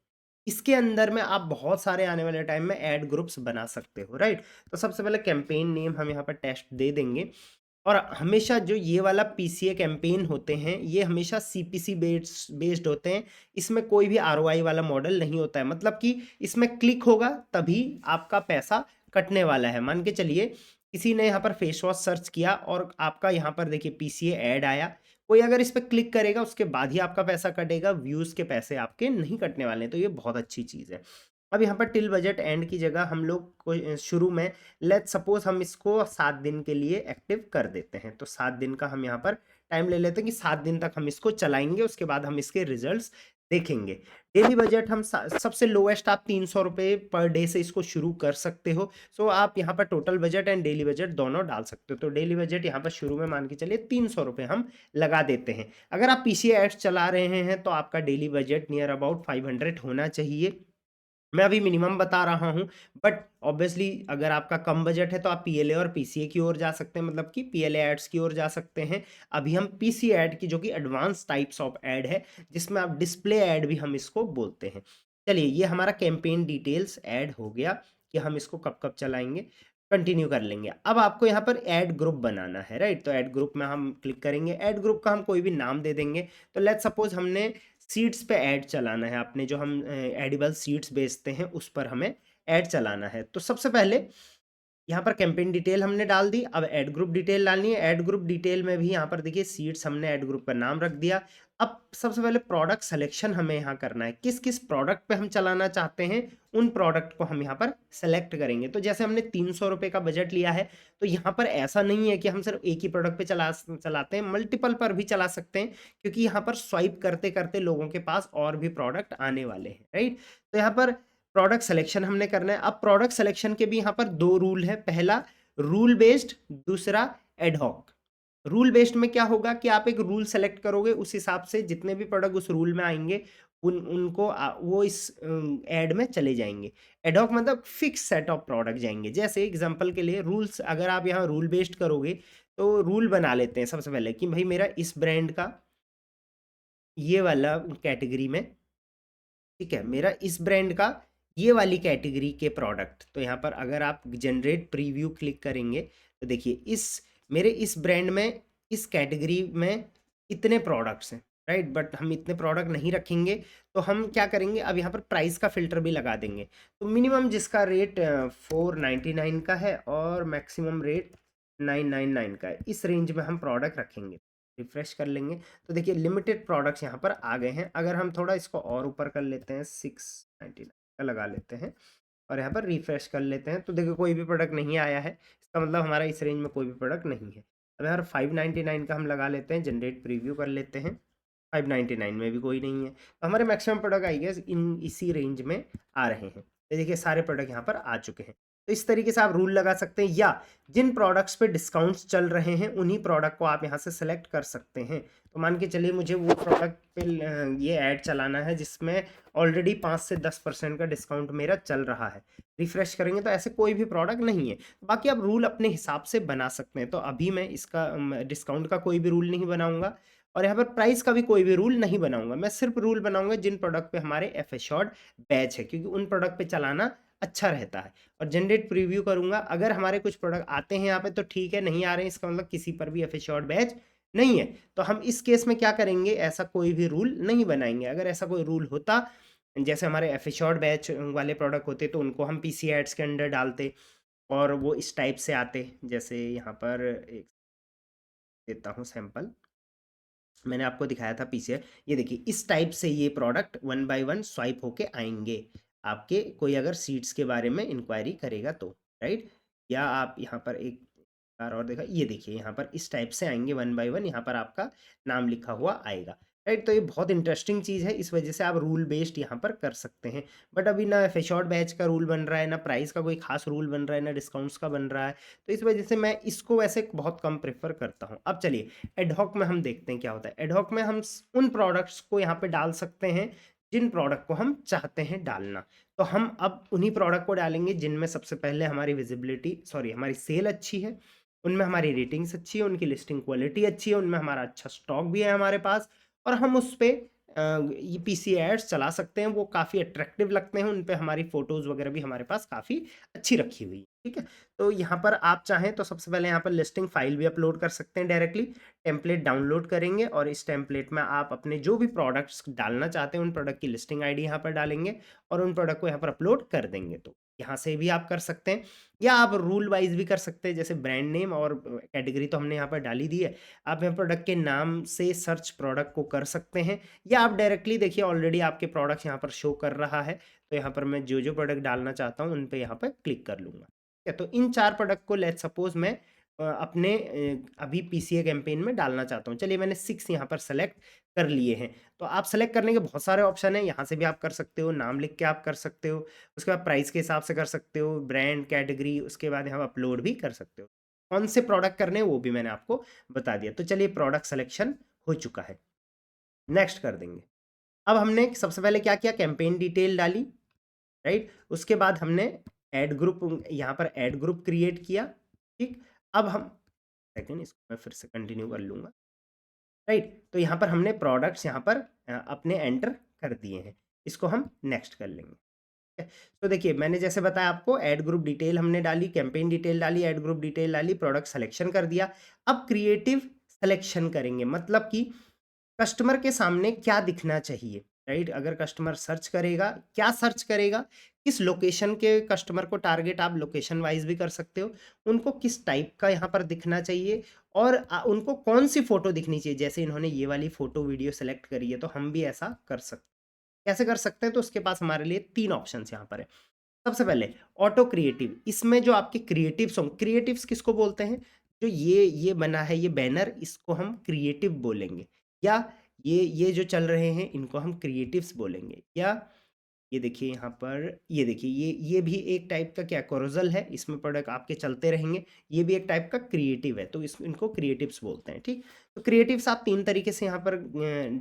इसके अंदर में आप बहुत सारे आने वाले टाइम में ऐड ग्रुप्स बना सकते हो, राइट। तो सबसे पहले कैंपेन नेम हम यहाँ पर टेस्ट दे देंगे। और हमेशा जो ये वाला पीसीए कैंपेन होते हैं ये हमेशा सीपीसी बेस्ड होते हैं। इसमें कोई भी आरओआई वाला मॉडल नहीं होता है, मतलब कि इसमें क्लिक होगा तभी आपका पैसा कटने वाला है। मान के चलिए किसी ने यहाँ पर फेस वॉश सर्च किया और आपका यहाँ पर देखिए पीसीए ऐड आया, कोई अगर इस पर क्लिक करेगा उसके बाद ही आपका पैसा कटेगा, व्यूज़ के पैसे आपके नहीं कटने वाले हैं। तो ये बहुत अच्छी चीज़ है। अब यहाँ पर टिल बजट एंड की जगह हम लोग को शुरू में लेट सपोज हम इसको 7 दिन के लिए एक्टिव कर देते हैं। तो 7 दिन का हम यहाँ पर टाइम ले लेते हैं कि 7 दिन तक हम इसको चलाएंगे, उसके बाद हम इसके रिजल्ट्स देखेंगे। डेली बजट हम सबसे लोएस्ट आप 300 रुपये पर डे से इसको शुरू कर सकते हो। सो आप यहाँ पर total budget and daily budget दोनों डाल सकते हो। तो डेली बजट यहाँ पर शुरू में मान के चलिए 300 रुपये हम लगा देते हैं। अगर आप पीसीए एड्स चला रहे हैं तो आपका डेली बजट नियर अबाउट 500 होना चाहिए। मैं अभी मिनिमम बता रहा हूँ, बट ऑब्वियसली अगर आपका कम बजट है तो आप पीएलए और पीसीए की ओर जा सकते हैं, मतलब कि पीएलए एड्स की ओर जा सकते हैं। अभी हम पीसी एड की, जो कि एडवांस टाइप्स ऑफ एड है, जिसमें आप डिस्प्ले एड भी हम इसको बोलते हैं। चलिए ये हमारा कैंपेन डिटेल्स ऐड हो गया कि हम इसको कब कब चलाएंगे। कंटिन्यू कर लेंगे। अब आपको यहाँ पर ऐड ग्रुप बनाना है, राइट। तो ऐड ग्रुप में हम क्लिक करेंगे, ऐड ग्रुप का हम कोई भी नाम दे देंगे। तो लेट सपोज हमने सीड्स पे ऐड चलाना है, अपने जो हम एडिबल सीड्स बेचते हैं उस पर हमें ऐड चलाना है। तो सबसे पहले यहाँ पर कैंपेन डिटेल हमने डाल दी। अब ऐड ग्रुप डिटेल डालनी है। ऐड ग्रुप डिटेल में भी यहाँ पर देखिए सीड्स हमने ऐड ग्रुप का नाम रख दिया। अब सबसे पहले प्रोडक्ट सिलेक्शन हमें यहाँ करना है, किस किस प्रोडक्ट पे हम चलाना चाहते हैं उन प्रोडक्ट को हम यहाँ पर सेलेक्ट करेंगे। तो जैसे हमने 300 रुपये का बजट लिया है, तो यहाँ पर ऐसा नहीं है कि हम सिर्फ एक ही प्रोडक्ट पे चलाते हैं, मल्टीपल पर भी चला सकते हैं, क्योंकि यहाँ पर स्वाइप करते करते लोगों के पास और भी प्रोडक्ट आने वाले हैं, राइट। तो यहाँ पर प्रोडक्ट सिलेक्शन हमने करना है। अब प्रोडक्ट सिलेक्शन के भी यहाँ पर 2 रूल है, पहला रूल बेस्ड, दूसरा एडहॉक। रूल बेस्ड में क्या होगा कि आप एक रूल सेलेक्ट करोगे, उस हिसाब से जितने भी प्रोडक्ट उस रूल में आएंगे उनको वो इस एड में चले जाएंगे। एडहॉक मतलब फिक्स सेट ऑफ प्रोडक्ट जाएंगे। जैसे एग्जांपल के लिए रूल्स, अगर आप यहाँ रूल बेस्ड करोगे तो रूल बना लेते हैं सबसे पहले कि भाई मेरा इस ब्रांड का ये वाला कैटेगरी में, ठीक है, मेरा इस ब्रांड का ये वाली कैटेगरी के प्रोडक्ट। तो यहाँ पर अगर आप जनरेट प्रीव्यू क्लिक करेंगे तो देखिए इस मेरे इस ब्रांड में इस कैटेगरी में इतने प्रोडक्ट्स हैं, राइट। बट हम इतने प्रोडक्ट नहीं रखेंगे, तो हम क्या करेंगे, अब यहाँ पर प्राइस का फिल्टर भी लगा देंगे। तो मिनिमम जिसका रेट 499 का है और मैक्सिमम रेट 999 का है, इस रेंज में हम प्रोडक्ट रखेंगे। रिफ्रेश कर लेंगे तो देखिए लिमिटेड प्रोडक्ट्स यहाँ पर आ गए हैं। अगर हम थोड़ा इसको और ऊपर कर लेते हैं, 699 का लगा लेते हैं और यहाँ पर रिफ्रेश कर लेते हैं, तो देखिए कोई भी प्रोडक्ट नहीं आया है, इसका मतलब हमारा इस रेंज में कोई भी प्रोडक्ट नहीं है। अब यहाँ 599 का हम लगा लेते हैं, जनरेट प्रीव्यू कर लेते हैं, 599 में भी कोई नहीं है, तो हमारे maximum product I guess in इसी रेंज में आ रहे हैं। तो देखिए सारे प्रोडक्ट यहाँ पर आ चुके हैं। तो इस तरीके से आप रूल लगा सकते हैं, या जिन प्रोडक्ट्स पे डिस्काउंट्स चल रहे हैं उन्हीं प्रोडक्ट को आप यहाँ से सेलेक्ट कर सकते हैं। तो मान के चलिए मुझे वो प्रोडक्ट पे ये ऐड चलाना है जिसमें ऑलरेडी 5 से 10% का डिस्काउंट मेरा चल रहा है। रिफ्रेश करेंगे तो ऐसे कोई भी प्रोडक्ट नहीं है। बाकी आप रूल अपने हिसाब से बना सकते हैं। तो अभी मैं इसका डिस्काउंट का कोई भी रूल नहीं बनाऊंगा और यहाँ पर प्राइस का भी कोई भी रूल नहीं बनाऊंगा। मैं सिर्फ रूल बनाऊंगा जिन प्रोडक्ट पे हमारे एफ एश्योर्ड बैच है, क्योंकि उन प्रोडक्ट पे चलाना अच्छा रहता है। और जनरेट प्रीव्यू करूंगा, अगर हमारे कुछ प्रोडक्ट आते हैं यहाँ पे तो ठीक है, नहीं आ रहे हैं इसका मतलब किसी पर भी एफ एश्योर्ड बैच नहीं है। तो हम इस केस में क्या करेंगे, ऐसा कोई भी रूल नहीं बनाएंगे। अगर ऐसा कोई रूल होता, जैसे हमारे एफ एश्योर्ड बैच वाले प्रोडक्ट होते, तो उनको हम पीसी एड्स के अंडर डालते और वो इस टाइप से आते। जैसे यहाँ पर एक देता हूँ सैंपल, मैंने आपको दिखाया था पीसीआर, ये देखिए इस टाइप से ये प्रोडक्ट 1 बाय 1 स्वाइप होके आएंगे आपके, कोई अगर सीट्स के बारे में इंक्वायरी करेगा तो, राइट। या आप यहाँ पर एक बार और देखा, ये देखिए यहाँ पर इस टाइप से आएंगे 1 बाय 1, यहाँ पर आपका नाम लिखा हुआ आएगा, राइट। तो ये बहुत इंटरेस्टिंग चीज़ है, इस वजह से आप रूल बेस्ड यहाँ पर कर सकते हैं। बट अभी ना एफएशॉर्ट बैच का रूल बन रहा है, ना प्राइस का कोई खास रूल बन रहा है, ना डिस्काउंट्स का बन रहा है। तो इस वजह से मैं इसको वैसे बहुत कम प्रेफर करता हूँ। अब चलिए एडहॉक में हम देखते हैं क्या होता है। एडहॉक में हम उन प्रोडक्ट्स को यहाँ पे डाल सकते हैं जिन प्रोडक्ट को हम चाहते हैं डालना। तो हम अब उन्हीं प्रोडक्ट को डालेंगे जिनमें सबसे पहले हमारी विजिबिलिटी, सॉरी हमारी सेल अच्छी है, उनमें हमारी रेटिंग्स अच्छी है, उनकी लिस्टिंग क्वालिटी अच्छी है, उनमें हमारा अच्छा स्टॉक भी है हमारे पास, और हम उस पर ये पीसी एड्स चला सकते हैं। वो काफ़ी अट्रैक्टिव लगते हैं, उन पे हमारी फ़ोटोज़ वगैरह भी हमारे पास काफ़ी अच्छी रखी हुई है, ठीक है। तो यहाँ पर आप चाहें तो सबसे पहले यहाँ पर लिस्टिंग फाइल भी अपलोड कर सकते हैं डायरेक्टली। टेम्पलेट डाउनलोड करेंगे और इस टेम्पलेट में आप अपने जो भी प्रोडक्ट्स डालना चाहते हैं उन प्रोडक्ट की लिस्टिंग आईडी यहाँ पर डालेंगे और उन प्रोडक्ट को यहाँ पर अपलोड कर देंगे। तो यहाँ से भी आप कर सकते हैं, या आप रूल वाइज भी कर सकते हैं। जैसे ब्रांड नेम और कैटेगरी तो हमने यहाँ पर डाली दी है, आप यहाँ प्रोडक्ट के नाम से सर्च प्रोडक्ट को कर सकते हैं, या आप डायरेक्टली देखिए ऑलरेडी आपके प्रोडक्ट्स यहाँ पर शो कर रहा है। तो यहाँ पर मैं जो जो प्रोडक्ट डालना चाहता हूँ उन पे यहाँ पर क्लिक कर लूँगा, ठीक है। तो इन 4 प्रोडक्ट को लेट्स सपोज मैं अपने अभी पीसीए कैंपेन में डालना चाहता हूँ। चलिए मैंने 6 यहाँ पर सेलेक्ट कर लिए हैं। तो आप सेलेक्ट करने के बहुत सारे ऑप्शन हैं, यहाँ से भी आप कर सकते हो, नाम लिख के आप कर सकते हो, उसके बाद प्राइस के हिसाब से कर सकते हो, ब्रांड, कैटेगरी, उसके बाद यहाँ अपलोड भी कर सकते हो। कौन से प्रोडक्ट करने हैं वो भी मैंने आपको बता दिया। तो चलिए प्रोडक्ट सिलेक्शन हो चुका है, नेक्स्ट कर देंगे। अब हमने सबसे पहले क्या किया, कैंपेन डिटेल डाली, राइट। उसके बाद हमने ऐड ग्रुप, यहाँ पर ऐड ग्रुप क्रिएट किया, ठीक। अब हम सेकंड, इसको मैं फिर से कंटिन्यू कर लूँगा, राइट। तो यहाँ पर हमने प्रोडक्ट्स यहाँ पर अपने एंटर कर दिए हैं, इसको हम नेक्स्ट कर लेंगे, ठीक है। तो देखिए मैंने जैसे बताया आपको, ऐड ग्रुप डिटेल हमने डाली, कैंपेन डिटेल डाली, ऐड ग्रुप डिटेल डाली, प्रोडक्ट सिलेक्शन कर दिया। अब क्रिएटिव सिलेक्शन करेंगे, मतलब कि कस्टमर के सामने क्या दिखना चाहिए, राइट। अगर कस्टमर सर्च करेगा, क्या सर्च करेगा, किस लोकेशन के कस्टमर को टारगेट आप लोकेशन वाइज भी कर सकते हो, उनको किस टाइप का यहाँ पर दिखना चाहिए, और उनको कौन सी फोटो दिखनी चाहिए। जैसे इन्होंने ये वाली फोटो वीडियो सेलेक्ट करी है, तो हम भी ऐसा कर सकते हैं। कैसे कर सकते हैं, तो उसके पास हमारे लिए 3 ऑप्शन यहाँ पर है। सबसे पहले ऑटो क्रिएटिव, इसमें जो आपके क्रिएटिव्स होंगे, क्रिएटिव्स किसको बोलते हैं, जो ये बना है ये बैनर, इसको हम क्रिएटिव बोलेंगे, या ये जो चल रहे हैं इनको हम क्रिएटिव्स बोलेंगे। या ये देखिए यहाँ पर, ये देखिए ये भी एक टाइप का क्या कोरोजल है, इसमें प्रोडक्ट आपके चलते रहेंगे, ये भी एक टाइप का क्रिएटिव है, तो इनको क्रिएटिव्स बोलते हैं, ठीक। तो क्रिएटिव्स आप 3 तरीके से यहाँ पर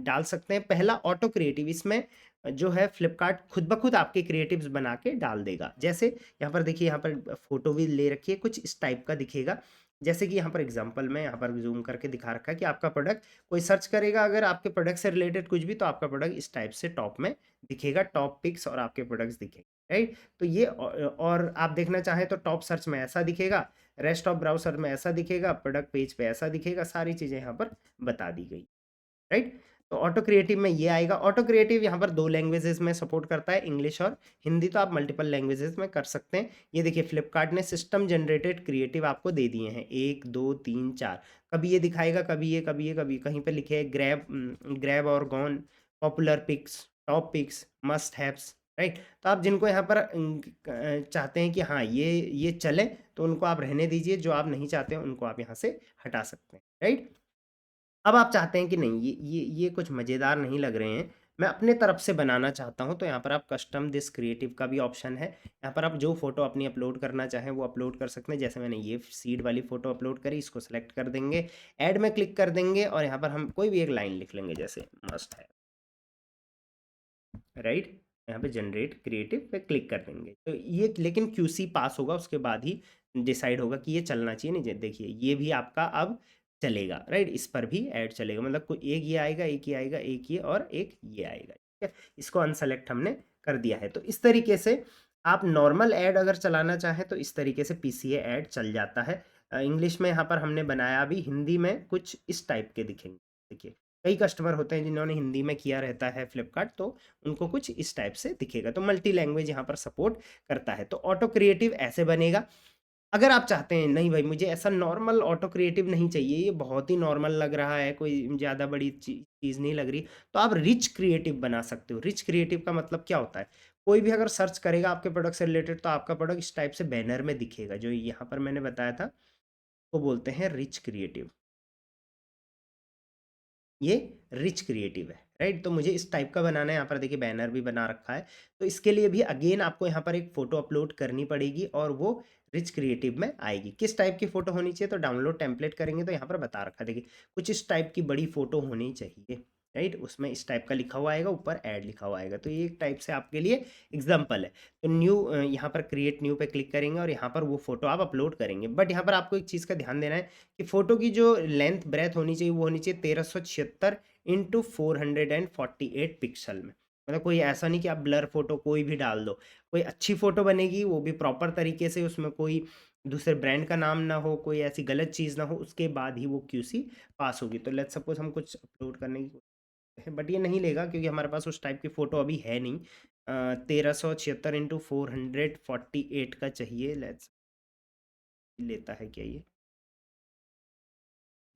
डाल सकते हैं। पहला ऑटो क्रिएटिव, इसमें जो है फ्लिपकार्ट खुद ब खुद आपके क्रिएटिव्स बना के डाल देगा। जैसे यहाँ पर देखिए, यहाँ पर फोटो भी ले रखी है, कुछ इस टाइप का दिखेगा। जैसे कि यहाँ पर एग्जांपल में यहाँ पर जूम करके दिखा रखा है कि आपका प्रोडक्ट कोई सर्च करेगा अगर आपके प्रोडक्ट से रिलेटेड कुछ भी, तो आपका प्रोडक्ट इस टाइप से टॉप में दिखेगा, टॉप पिक्स और आपके प्रोडक्ट्स दिखेंगे, राइट। तो ये और आप देखना चाहें तो टॉप सर्च में ऐसा दिखेगा, रेस्ट ऑफ ब्राउजर में ऐसा दिखेगा, प्रोडक्ट पेज पे ऐसा दिखेगा, सारी चीज़ें यहाँ पर बता दी गई, राइट। तो ऑटो क्रिएटिव में ये आएगा। ऑटो क्रिएटिव यहाँ पर 2 लैंग्वेजेस में सपोर्ट करता है, इंग्लिश और हिंदी। तो आप मल्टीपल लैंग्वेजेस में कर सकते हैं। ये देखिए फ्लिपकार्ट ने सिस्टम जनरेटेड क्रिएटिव आपको दे दिए हैं, 1 2 3 4। कभी ये दिखाएगा, कभी ये, कभी ये, कभी कहीं पे लिखे है ग्रैब, ग्रैब और gone, popular picks, top picks, must haves, right. तो आप जिनको यहाँ पर चाहते हैं कि हाँ ये चले, तो उनको आप रहने दीजिए, जो आप नहीं चाहते हैं उनको आप यहाँ से हटा सकते हैं, राइट। अब आप चाहते हैं कि नहीं, ये कुछ मज़ेदार नहीं लग रहे हैं, मैं अपने तरफ से बनाना चाहता हूँ, तो यहाँ पर आप कस्टम दिस क्रिएटिव का भी ऑप्शन है। यहाँ पर आप जो फ़ोटो अपनी अपलोड करना चाहें वो अपलोड कर सकते हैं। जैसे मैंने ये सीड वाली फ़ोटो अपलोड करी, इसको सेलेक्ट कर देंगे, ऐड में क्लिक कर देंगे और यहाँ पर हम कोई भी एक लाइन लिख लेंगे, जैसे मस्ट है, राइट। यहाँ पे जनरेट क्रिएटिव पे क्लिक कर देंगे, तो ये लेकिन क्यूसी पास होगा, उसके बाद ही डिसाइड होगा कि ये चलना चाहिए नहीं। देखिए ये भी आपका अब चलेगा, राइट। इस पर भी ऐड चलेगा, मतलब कोई एक ये आएगा, एक ये आएगा, एक ये और एक ये आएगा, ठीक है। इसको अनसेलेक्ट हमने कर दिया है। तो इस तरीके से आप नॉर्मल ऐड अगर चलाना चाहें तो इस तरीके से पीसीए ऐड चल जाता है। इंग्लिश में यहाँ पर हमने बनाया, अभी हिंदी में कुछ इस टाइप के दिखेंगे। देखिए कई कस्टमर होते हैं जिन्होंने हिंदी में किया रहता है फ्लिपकार्ट, तो उनको कुछ इस टाइप से दिखेगा। तो मल्टी लैंग्वेज यहाँ पर सपोर्ट करता है। तो ऑटो क्रिएटिव ऐसे बनेगा। अगर आप चाहते हैं नहीं भाई मुझे ऐसा नॉर्मल ऑटो क्रिएटिव नहीं चाहिए, ये बहुत ही नॉर्मल लग रहा है, कोई ज़्यादा बड़ी चीज़ नहीं लग रही, तो आप रिच क्रिएटिव बना सकते हो। रिच क्रिएटिव का मतलब क्या होता है, कोई भी अगर सर्च करेगा आपके प्रोडक्ट से रिलेटेड तो आपका प्रोडक्ट इस टाइप से बैनर में दिखेगा, जो यहाँ पर मैंने बताया था, वो बोलते हैं रिच क्रिएटिव। ये रिच क्रिएटिव है, राइट। तो मुझे इस टाइप का बनाना है। यहाँ पर देखिए बैनर भी बना रखा है, तो इसके लिए भी अगेन आपको यहाँ पर एक फ़ोटो अपलोड करनी पड़ेगी और वो रिच क्रिएटिव में आएगी। किस टाइप की फ़ोटो होनी चाहिए, तो डाउनलोड टेम्पलेट करेंगे तो यहाँ पर बता रखा है, देखिए कुछ इस टाइप की बड़ी फ़ोटो होनी चाहिए, राइट। उसमें इस टाइप का लिखा हुआ आएगा, ऊपर ऐड लिखा हुआ आएगा। तो ये एक टाइप से आपके लिए एग्जाम्पल है। तो न्यू, यहाँ पर क्रिएट न्यू पे क्लिक करेंगे और यहाँ पर वो फ़ोटो आप अपलोड करेंगे। बट यहाँ पर आपको एक चीज़ का ध्यान देना है कि फ़ोटो की जो लेंथ ब्रेथ होनी चाहिए वो होनी चाहिए 1376 इंटू 448 पिक्सल में। मतलब कोई ऐसा नहीं कि आप ब्लर फोटो कोई भी डाल दो, कोई अच्छी फोटो बनेगी वो भी प्रॉपर तरीके से, उसमें कोई दूसरे ब्रांड का नाम ना हो, कोई ऐसी गलत चीज़ ना हो, उसके बाद ही वो क्यूसी पास होगी। तो लेट्स सपोज हम कुछ अपलोड करने की कोशिश है, बट ये नहीं लेगा क्योंकि हमारे पास उस टाइप की फ़ोटो अभी है नहीं। 1376 इंटू 448 का चाहिए, लेट्स, लेता है क्या ये,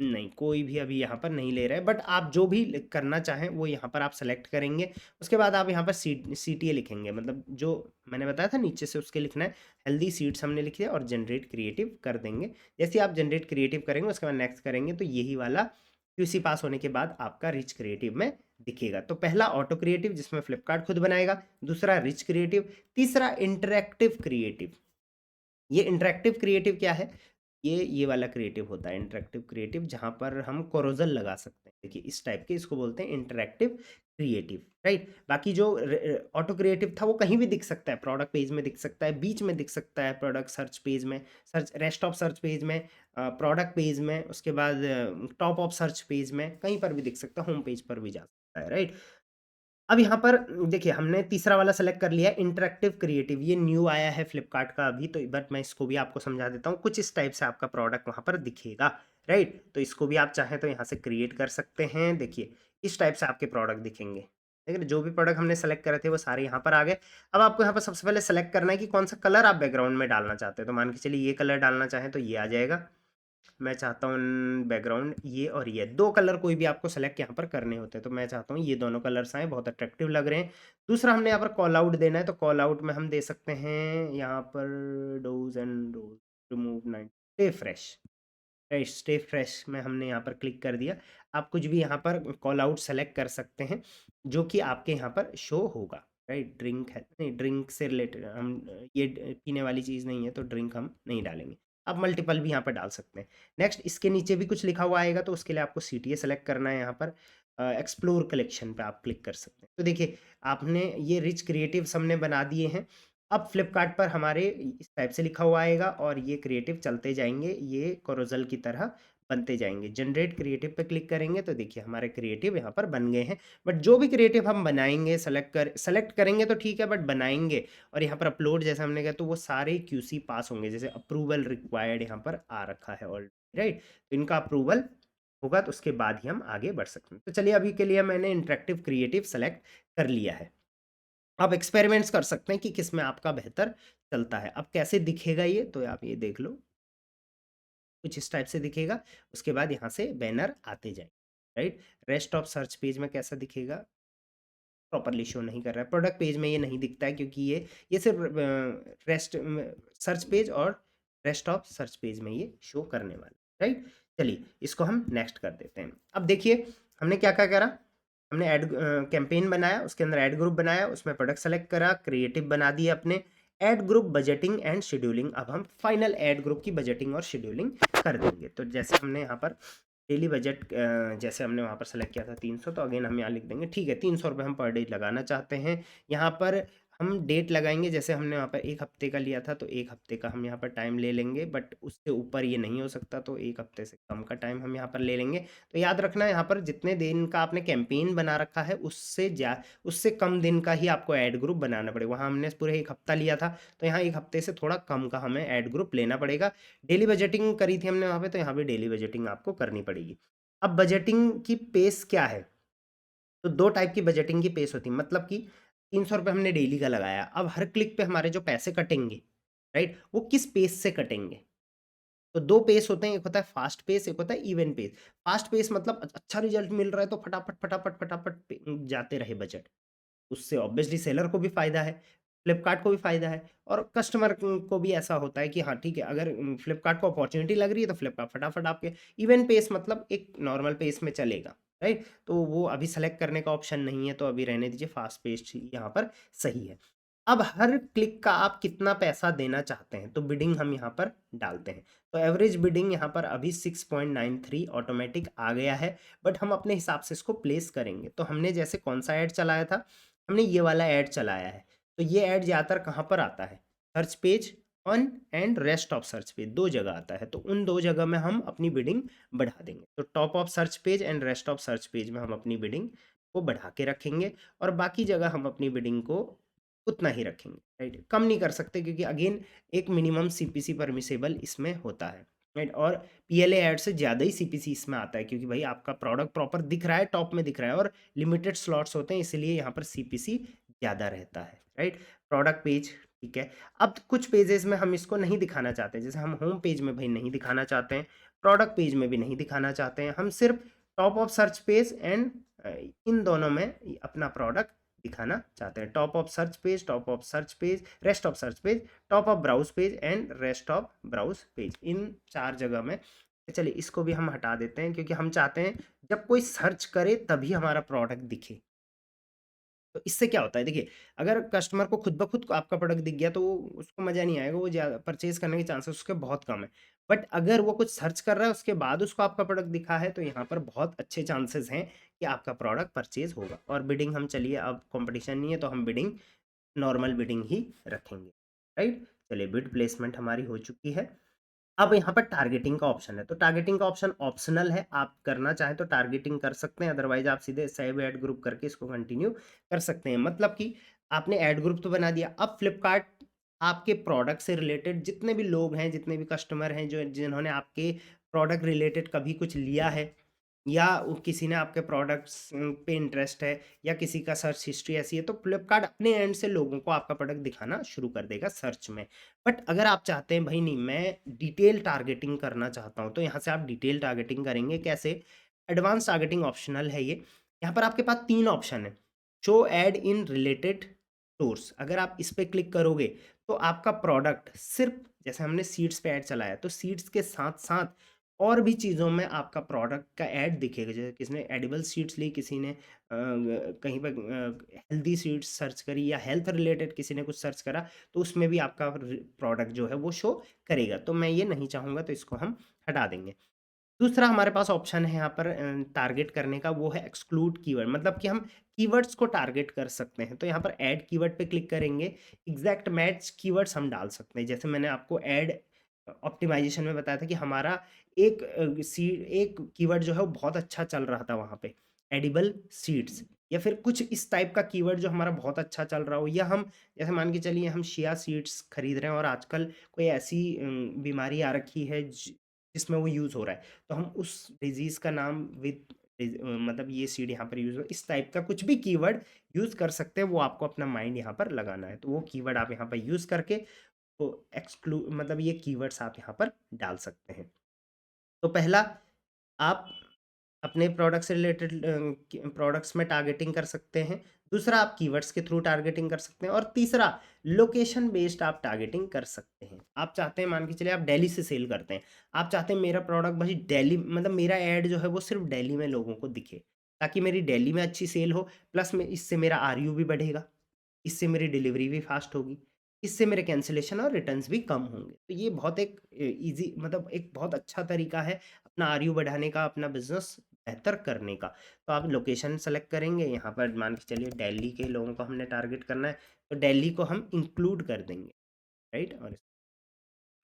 नहीं कोई भी अभी यहाँ पर नहीं ले रहा है। बट आप जो भी करना चाहें वो यहाँ पर आप सेलेक्ट करेंगे। उसके बाद आप यहाँ पर सी टी ए लिखेंगे, मतलब जो मैंने बताया था नीचे से उसके लिखना है। हेल्दी सीड्स हमने लिख दिया और जनरेट क्रिएटिव कर देंगे। जैसे आप जनरेट क्रिएटिव करेंगे उसके बाद नेक्स्ट करेंगे तो यही वाला क्यूसी पास होने के बाद आपका रिच क्रिएटिव में दिखेगा। तो पहला ऑटो क्रिएटिव जिसमें फ्लिपकार्ट खुद बनाएगा, दूसरा रिच क्रिएटिव, तीसरा इंटरेक्टिव क्रिएटिव। ये इंटरेक्टिव क्रिएटिव क्या है, ये वाला क्रिएटिव होता है इंटरेक्टिव क्रिएटिव, जहाँ पर हम कोरोजल लगा सकते हैं। देखिए इस टाइप के इसको बोलते हैं इंटरेक्टिव क्रिएटिव, राइट। बाकी जो ऑटो क्रिएटिव था वो कहीं भी दिख सकता है, प्रोडक्ट पेज में दिख सकता है, बीच में दिख सकता है, प्रोडक्ट सर्च पेज में, search rest of search page में, प्रोडक्ट पेज में, उसके बाद टॉप ऑफ सर्च पेज में, कहीं पर भी दिख सकता है, होम पेज पर भी जा सकता है, राइट। अब यहाँ पर देखिए हमने तीसरा वाला सेलेक्ट कर लिया इंटरेक्टिव क्रिएटिव, ये न्यू आया है फ्लिपकार्ट का अभी, तो बट मैं इसको भी आपको समझा देता हूँ। कुछ इस टाइप से आपका प्रोडक्ट वहाँ पर दिखेगा, राइट। तो इसको भी आप चाहें तो यहाँ से क्रिएट कर सकते हैं। देखिए इस टाइप से आपके प्रोडक्ट दिखेंगे, ठीक है। जो भी प्रोडक्ट हमने सेलेक्ट करे थे वो सारे यहाँ पर आ गए। अब आपको यहाँ पर सबसे पहले सेलेक्ट करना है कि कौन सा कलर आप बैकग्राउंड में डालना चाहते हैं। तो मान के चलिए ये कलर डालना चाहें तो ये आ जाएगा। मैं चाहता हूँ बैकग्राउंड ये और ये दो कलर कोई भी आपको सेलेक्ट यहाँ पर करने होते हैं, तो मैं चाहता हूँ ये दोनों कलर्स आए, बहुत अट्रैक्टिव लग रहे हैं। दूसरा हमने यहाँ पर कॉल आउट देना है, तो कॉल आउट में हम दे सकते हैं यहाँ पर dose and dose remove 9 stay fresh, stay fresh में हमने यहाँ पर क्लिक कर दिया। आप कुछ भी यहाँ पर कॉल आउट सेलेक्ट कर सकते हैं जो कि आपके यहाँ पर शो होगा, राइट। ड्रिंक है, नहीं ड्रिंक से रिलेटेड हम, ये पीने वाली चीज़ नहीं है तो ड्रिंक हम नहीं डालेंगे। आप मल्टीपल भी यहाँ पर डाल सकते हैं। नेक्स्ट इसके नीचे भी कुछ लिखा हुआ आएगा, तो उसके लिए आपको सी टी ए सेलेक्ट करना है। यहाँ पर एक्सप्लोर कलेक्शन पे आप क्लिक कर सकते हैं। तो देखिए आपने ये रिच क्रिएटिव्स हमने बना दिए हैं। अब फ्लिपकार्ट पर हमारे इस टाइप से लिखा हुआ आएगा और ये क्रिएटिव चलते जाएंगे, ये कोरोजल की तरह बनते जाएंगे। जनरेट क्रिएटिव पे क्लिक करेंगे तो देखिए हमारे क्रिएटिव यहाँ पर बन गए हैं। बट जो भी क्रिएटिव हम बनाएंगे सेलेक्ट करेंगे तो ठीक है, बट बनाएंगे और यहाँ पर अपलोड जैसे हमने कहा तो वो सारे क्यूसी पास होंगे। जैसे अप्रूवल रिक्वायर्ड यहाँ पर आ रखा है ऑलरेडी, राइट। तो इनका अप्रूवल होगा तो उसके बाद ही हम आगे बढ़ सकते हैं। तो चलिए अभी के लिए मैंने इंटरेक्टिव क्रिएटिव सेलेक्ट कर लिया है। आप एक्सपेरिमेंट्स कर सकते हैं कि किस में आपका बेहतर चलता है। अब कैसे दिखेगा ये, तो आप ये देख लो, कुछ इस टाइप से दिखेगा। उसके बाद यहाँ से बैनर आते जाएंगे, right. Rest of search page में कैसा दिखेगा, प्रॉपरली शो नहीं कर रहा है। प्रोडक्ट पेज में ये नहीं दिखता है क्योंकि ये सिर्फ रेस्ट सर्च पेज और रेस्ट ऑफ सर्च पेज में ये शो करने वाला है, राइट। चलिए इसको हम नेक्स्ट कर देते हैं। अब देखिए हमने क्या क्या करा, हमने ऐड कैंपेन बनाया, उसके अंदर ऐड ग्रुप बनाया, उसमें प्रोडक्ट सेलेक्ट करा, क्रिएटिव बना दिए अपने, add group budgeting and scheduling. अब हम फाइनल ऐड ग्रुप की बजटिंग और शेड्यूलिंग कर देंगे। तो जैसे हमने यहाँ पर डेली बजट जैसे हमने वहाँ पर सेलेक्ट किया था 300, तो अगेन हम यहाँ लिख देंगे ठीक है 300 रुपये हम पर डे लगाना चाहते हैं। यहाँ पर हम डेट लगाएंगे, जैसे हमने वहाँ पर 1 हफ्ते का लिया था तो 1 हफ्ते का हम यहाँ पर टाइम ले लेंगे, बट उससे ऊपर ये नहीं हो सकता, तो 1 हफ्ते से कम का टाइम हम यहाँ पर ले लेंगे। तो याद रखना यहाँ पर जितने दिन का आपने कैंपेन बना रखा है उससे कम दिन का ही आपको ऐड ग्रुप बनाना पड़ेगा। वहाँ हमने पूरे 1 हफ्ता लिया था, तो यहाँ 1 हफ्ते से थोड़ा कम का हमें ऐड ग्रुप लेना पड़ेगा। डेली बजटिंग करी थी हमने वहाँ पे, तो यहाँ पे डेली बजटिंग आपको करनी पड़ेगी। अब बजटिंग की पेस क्या है? तो 2 टाइप की बजटिंग की पेस होती है, मतलब कि 300 रुपये हमने डेली का लगाया, अब हर क्लिक पे हमारे जो पैसे कटेंगे, राइट? वो किस पेस से कटेंगे? तो 2 पेस होते हैं, एक होता है फास्ट पेस, एक होता है इवन पेस। फास्ट पेस मतलब अच्छा रिजल्ट मिल रहा है तो फटाफट, फटाफट, फटाफट जाते रहे बजट। उससे ऑब्वियसली सेलर को भी फ़ायदा है, फ्लिपकार्ट को भी फ़ायदा है, और कस्टमर को भी ऐसा होता है कि हाँ ठीक है, अगर फ्लिपकार्ट को अपॉर्चुनिटी लग रही है तो फ्लिपकार्ट फटाफट आपके इवन पेस मतलब एक नॉर्मल पेस में चलेगा, राइट? तो वो अभी सेलेक्ट करने का ऑप्शन नहीं है, तो अभी रहने दीजिए, फास्ट पेस ही यहाँ पर सही है। अब हर क्लिक का आप कितना पैसा देना चाहते हैं, तो बिडिंग हम यहाँ पर डालते हैं। तो एवरेज बिडिंग यहाँ पर अभी 6.93 ऑटोमेटिक आ गया है, बट हम अपने हिसाब से इसको प्लेस करेंगे। तो हमने जैसे कौन सा ऐड चलाया था, हमने ये वाला ऐड चलाया है। तो ये ऐड ज़्यादातर कहाँ पर आता है? Search page on and rest of search page, 2 जगह आता है। तो उन 2 जगह में हम अपनी बिडिंग बढ़ा देंगे। तो top of search page and rest of search page में हम अपनी बिडिंग को बढ़ा के रखेंगे, और बाकी जगह हम अपनी बिडिंग को उतना ही रखेंगे, राइट? कम नहीं कर सकते, क्योंकि अगेन एक मिनिमम सीपीसी परमिसेबल इसमें होता है, राइट? और पीएलए ऐड से ज़्यादा ही सीपीसी इसमें आता है, क्योंकि भाई आपका प्रोडक्ट प्रॉपर दिख रहा है, टॉप में दिख रहा है, और लिमिटेड स्लॉट्स होते हैं, इसलिए यहाँ पर सीपीसी ज़्यादा रहता है, राइट? प्रोडक्ट पेज, ठीक है। अब कुछ पेजेस में हम इसको नहीं दिखाना चाहते, जैसे हम होम पेज में भाई नहीं दिखाना चाहते हैं, प्रोडक्ट पेज में भी नहीं दिखाना चाहते हैं, हम सिर्फ top of search page and इन दोनों में अपना प्रोडक्ट दिखाना चाहते हैं। Top of search page, top of search page, rest of search page, top of browse page and rest of browse page, इन 4 जगह में। चलिए इसको भी हम हटा देते हैं, क्योंकि हम चाहते हैं जब कोई सर्च करे तभी हमारा प्रोडक्ट दिखे। तो इससे क्या होता है, देखिए, अगर कस्टमर को खुद ब खुद आपका प्रोडक्ट दिख गया तो उसको मज़ा नहीं आएगा, वो ज़्यादा परचेज़ करने के चांसेस उसके बहुत कम है। बट अगर वो कुछ सर्च कर रहा है, उसके बाद उसको आपका प्रोडक्ट दिखा है, तो यहाँ पर बहुत अच्छे चांसेस हैं कि आपका प्रोडक्ट परचेज़ होगा। और बिडिंग हम, चलिए अब कॉम्पिटिशन नहीं है तो हम बिडिंग नॉर्मल बिडिंग ही रखेंगे, राइट? चलिए बिड प्लेसमेंट हमारी हो चुकी है। अब यहाँ पर टारगेटिंग का ऑप्शन है, तो टारगेटिंग का ऑप्शन ऑप्शनल है, आप करना चाहें तो टारगेटिंग कर सकते हैं, अदरवाइज आप सीधे सेव ऐड ग्रुप करके इसको कंटिन्यू कर सकते हैं। मतलब कि आपने ऐड ग्रुप तो बना दिया, अब फ्लिपकार्ट आपके प्रोडक्ट से रिलेटेड जितने भी लोग हैं, जितने भी कस्टमर हैं, जो जिन्होंने आपके प्रोडक्ट रिलेटेड कभी कुछ लिया है, या किसी ने आपके प्रोडक्ट्स पे इंटरेस्ट है, या किसी का सर्च हिस्ट्री ऐसी है, तो फ्लिपकार्ट अपने एंड से लोगों को आपका प्रोडक्ट दिखाना शुरू कर देगा सर्च में। बट अगर आप चाहते हैं भाई नहीं, मैं डिटेल टारगेटिंग करना चाहता हूँ, तो यहाँ से आप डिटेल टारगेटिंग करेंगे कैसे? एडवांस टारगेटिंग ऑप्शनल है ये। यहाँ पर आपके पास 3 ऑप्शन है। Show ad in related tours, अगर आप इस पे क्लिक करोगे तो आपका प्रोडक्ट सिर्फ, जैसे हमने सीड्स पे ऐड चलाया, तो सीड्स के साथ साथ और भी चीज़ों में आपका प्रोडक्ट का ऐड दिखेगा। जैसे किसी ने एडिबल सीड्स ली, किसी ने कहीं पर हेल्दी सीड्स सर्च करी, या हेल्थ रिलेटेड किसी ने कुछ सर्च करा, तो उसमें भी आपका प्रोडक्ट जो है वो शो करेगा। तो मैं ये नहीं चाहूँगा, तो इसको हम हटा देंगे। दूसरा हमारे पास ऑप्शन है यहाँ पर टारगेट करने का, वो है एक्सक्लूड कीवर्ड, मतलब कि हम कीवर्ड्स को टारगेट कर सकते हैं। तो यहाँ पर ऐड कीवर्ड पे क्लिक करेंगे, एग्जैक्ट मैच कीवर्ड्स हम डाल सकते हैं। जैसे मैंने आपको ऐड ऑप्टिमाइजेशन में बताया था कि हमारा एक कीवर्ड जो है वो बहुत अच्छा चल रहा था वहाँ पे, एडिबल सीड्स, या फिर कुछ इस टाइप का कीवर्ड जो हमारा बहुत अच्छा चल रहा हो, या हम जैसे मान के चलिए हम शिया सीड्स खरीद रहे हैं, और आजकल कोई ऐसी बीमारी आ रखी है जिसमें वो यूज़ हो रहा है, तो हम उस डिजीज़ का नाम विद मतलब ये सीड यहाँ पर यूज़ हो, इस टाइप का कुछ भी कीवर्ड यूज़ कर सकते हैं। वो आपको अपना माइंड यहाँ पर लगाना है, तो वो कीवर्ड आप यहाँ पर यूज़ करके तो मतलब ये कीवर्ड्स आप यहाँ पर डाल सकते हैं। तो पहला, आप अपने प्रोडक्ट से रिलेटेड प्रोडक्ट्स में टारगेटिंग कर सकते हैं। दूसरा, आप कीवर्ड्स के थ्रू टारगेटिंग कर सकते हैं, और तीसरा, लोकेशन बेस्ड आप टारगेटिंग कर सकते हैं। आप चाहते हैं, मान के चलिए आप दिल्ली से सेल करते हैं, आप चाहते हैं मेरा प्रोडक्ट भाई दिल्ली, मतलब मेरा ऐड जो है वो सिर्फ दिल्ली में लोगों को दिखे, ताकि मेरी दिल्ली में अच्छी सेल हो, प्लस में इससे मेरा आरयू भी बढ़ेगा, इससे मेरी डिलीवरी भी फास्ट होगी, इससे मेरे कैंसलेशन और रिटर्न्स भी कम होंगे। तो ये बहुत एक ईज़ी मतलब एक बहुत अच्छा तरीका है अपना आरयू बढ़ाने का, अपना बिज़नेस बेहतर करने का। तो आप लोकेशन सेलेक्ट करेंगे, यहाँ पर मान के चलिए दिल्ली के लोगों को हमने टारगेट करना है, तो दिल्ली को हम इंक्लूड कर देंगे, राइट? और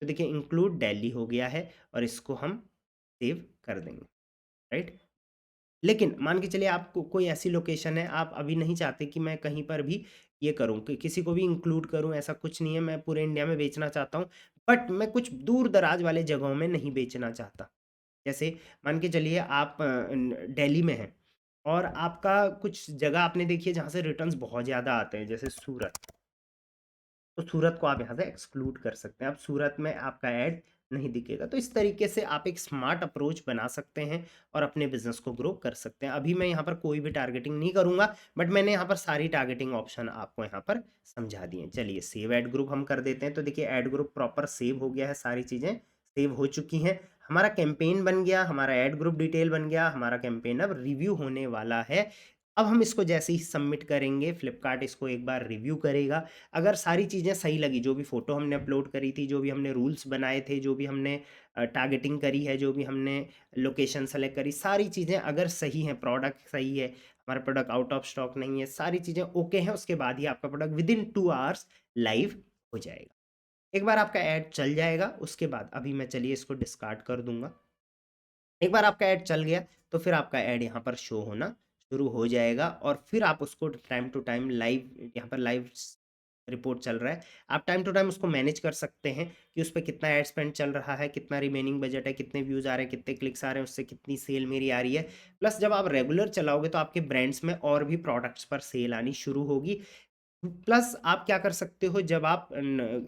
तो देखिए इंक्लूड दिल्ली हो गया है और इसको हम सेव कर देंगे, राइट? लेकिन मान के चलिए आपको कोई ऐसी लोकेशन है, आप अभी नहीं चाहते कि मैं कहीं पर भी ये करूँ, कि किसी को भी इंक्लूड करूँ, ऐसा कुछ नहीं है, मैं पूरे इंडिया में बेचना चाहता हूँ, बट मैं कुछ दूर-दराज वाले जगहों में नहीं बेचना चाहता। जैसे मान के चलिए आप दिल्ली में हैं और आपका कुछ जगह आपने देखी है जहाँ से रिटर्न्स बहुत ज़्यादा आते हैं, जैसे सूरत। तो सूरत को आप यहाँ से एक्सक्लूड कर सकते हैं। अब सूरत में आपका ऐड नहीं दिखेगा। तो इस तरीके से आप एक स्मार्ट अप्रोच बना सकते हैं और अपने बिज़नेस को ग्रो कर सकते हैं। अभी मैं यहाँ पर कोई भी टारगेटिंग नहीं करूँगा, बट मैंने यहाँ पर सारी टारगेटिंग ऑप्शन आपको यहाँ पर समझा दिए हैं। चलिए सेव ऐड ग्रुप हम कर देते हैं। तो देखिए ऐड ग्रुप प्रॉपर सेव हो गया है, सारी चीज़ें सेव हो चुकी हैं। हमारा कैंपेन बन गया, हमारा ऐड ग्रुप डिटेल बन गया, हमारा कैंपेन अब रिव्यू होने वाला है। अब हम इसको जैसे ही सबमिट करेंगे, फ्लिपकार्ट इसको एक बार रिव्यू करेगा। अगर सारी चीज़ें सही लगी, जो भी फ़ोटो हमने अपलोड करी थी, जो भी हमने रूल्स बनाए थे, जो भी हमने टारगेटिंग करी है, जो भी हमने लोकेशन सेलेक्ट करी, सारी चीज़ें अगर सही हैं, प्रोडक्ट सही है, हमारा प्रोडक्ट आउट ऑफ स्टॉक नहीं है, सारी चीज़ें ओके हैं, उसके बाद ही आपका प्रोडक्ट विदिन 2 आवर्स लाइव हो जाएगा। एक बार आपका ऐड चल जाएगा, उसके बाद अभी मैं चलिए इसको डिस्कार्ड कर दूँगा। एक बार आपका ऐड चल गया, तो फिर आपका ऐड यहाँ पर शो होना शुरू हो जाएगा और फिर आप उसको टाइम टू टाइम लाइव, यहाँ पर लाइव रिपोर्ट चल रहा है, आप टाइम टू टाइम उसको मैनेज कर सकते हैं कि उस पे कितना एड स्पेंड चल रहा है, कितना रिमेनिंग बजट है, कितने व्यूज़ आ रहे हैं, कितने क्लिक्स आ रहे हैं, उससे कितनी सेल मेरी आ रही है। प्लस जब आप रेगुलर चलाओगे तो आपके ब्रांड्स में और भी प्रोडक्ट्स पर सेल आनी शुरू होगी। प्लस आप क्या कर सकते हो, जब आप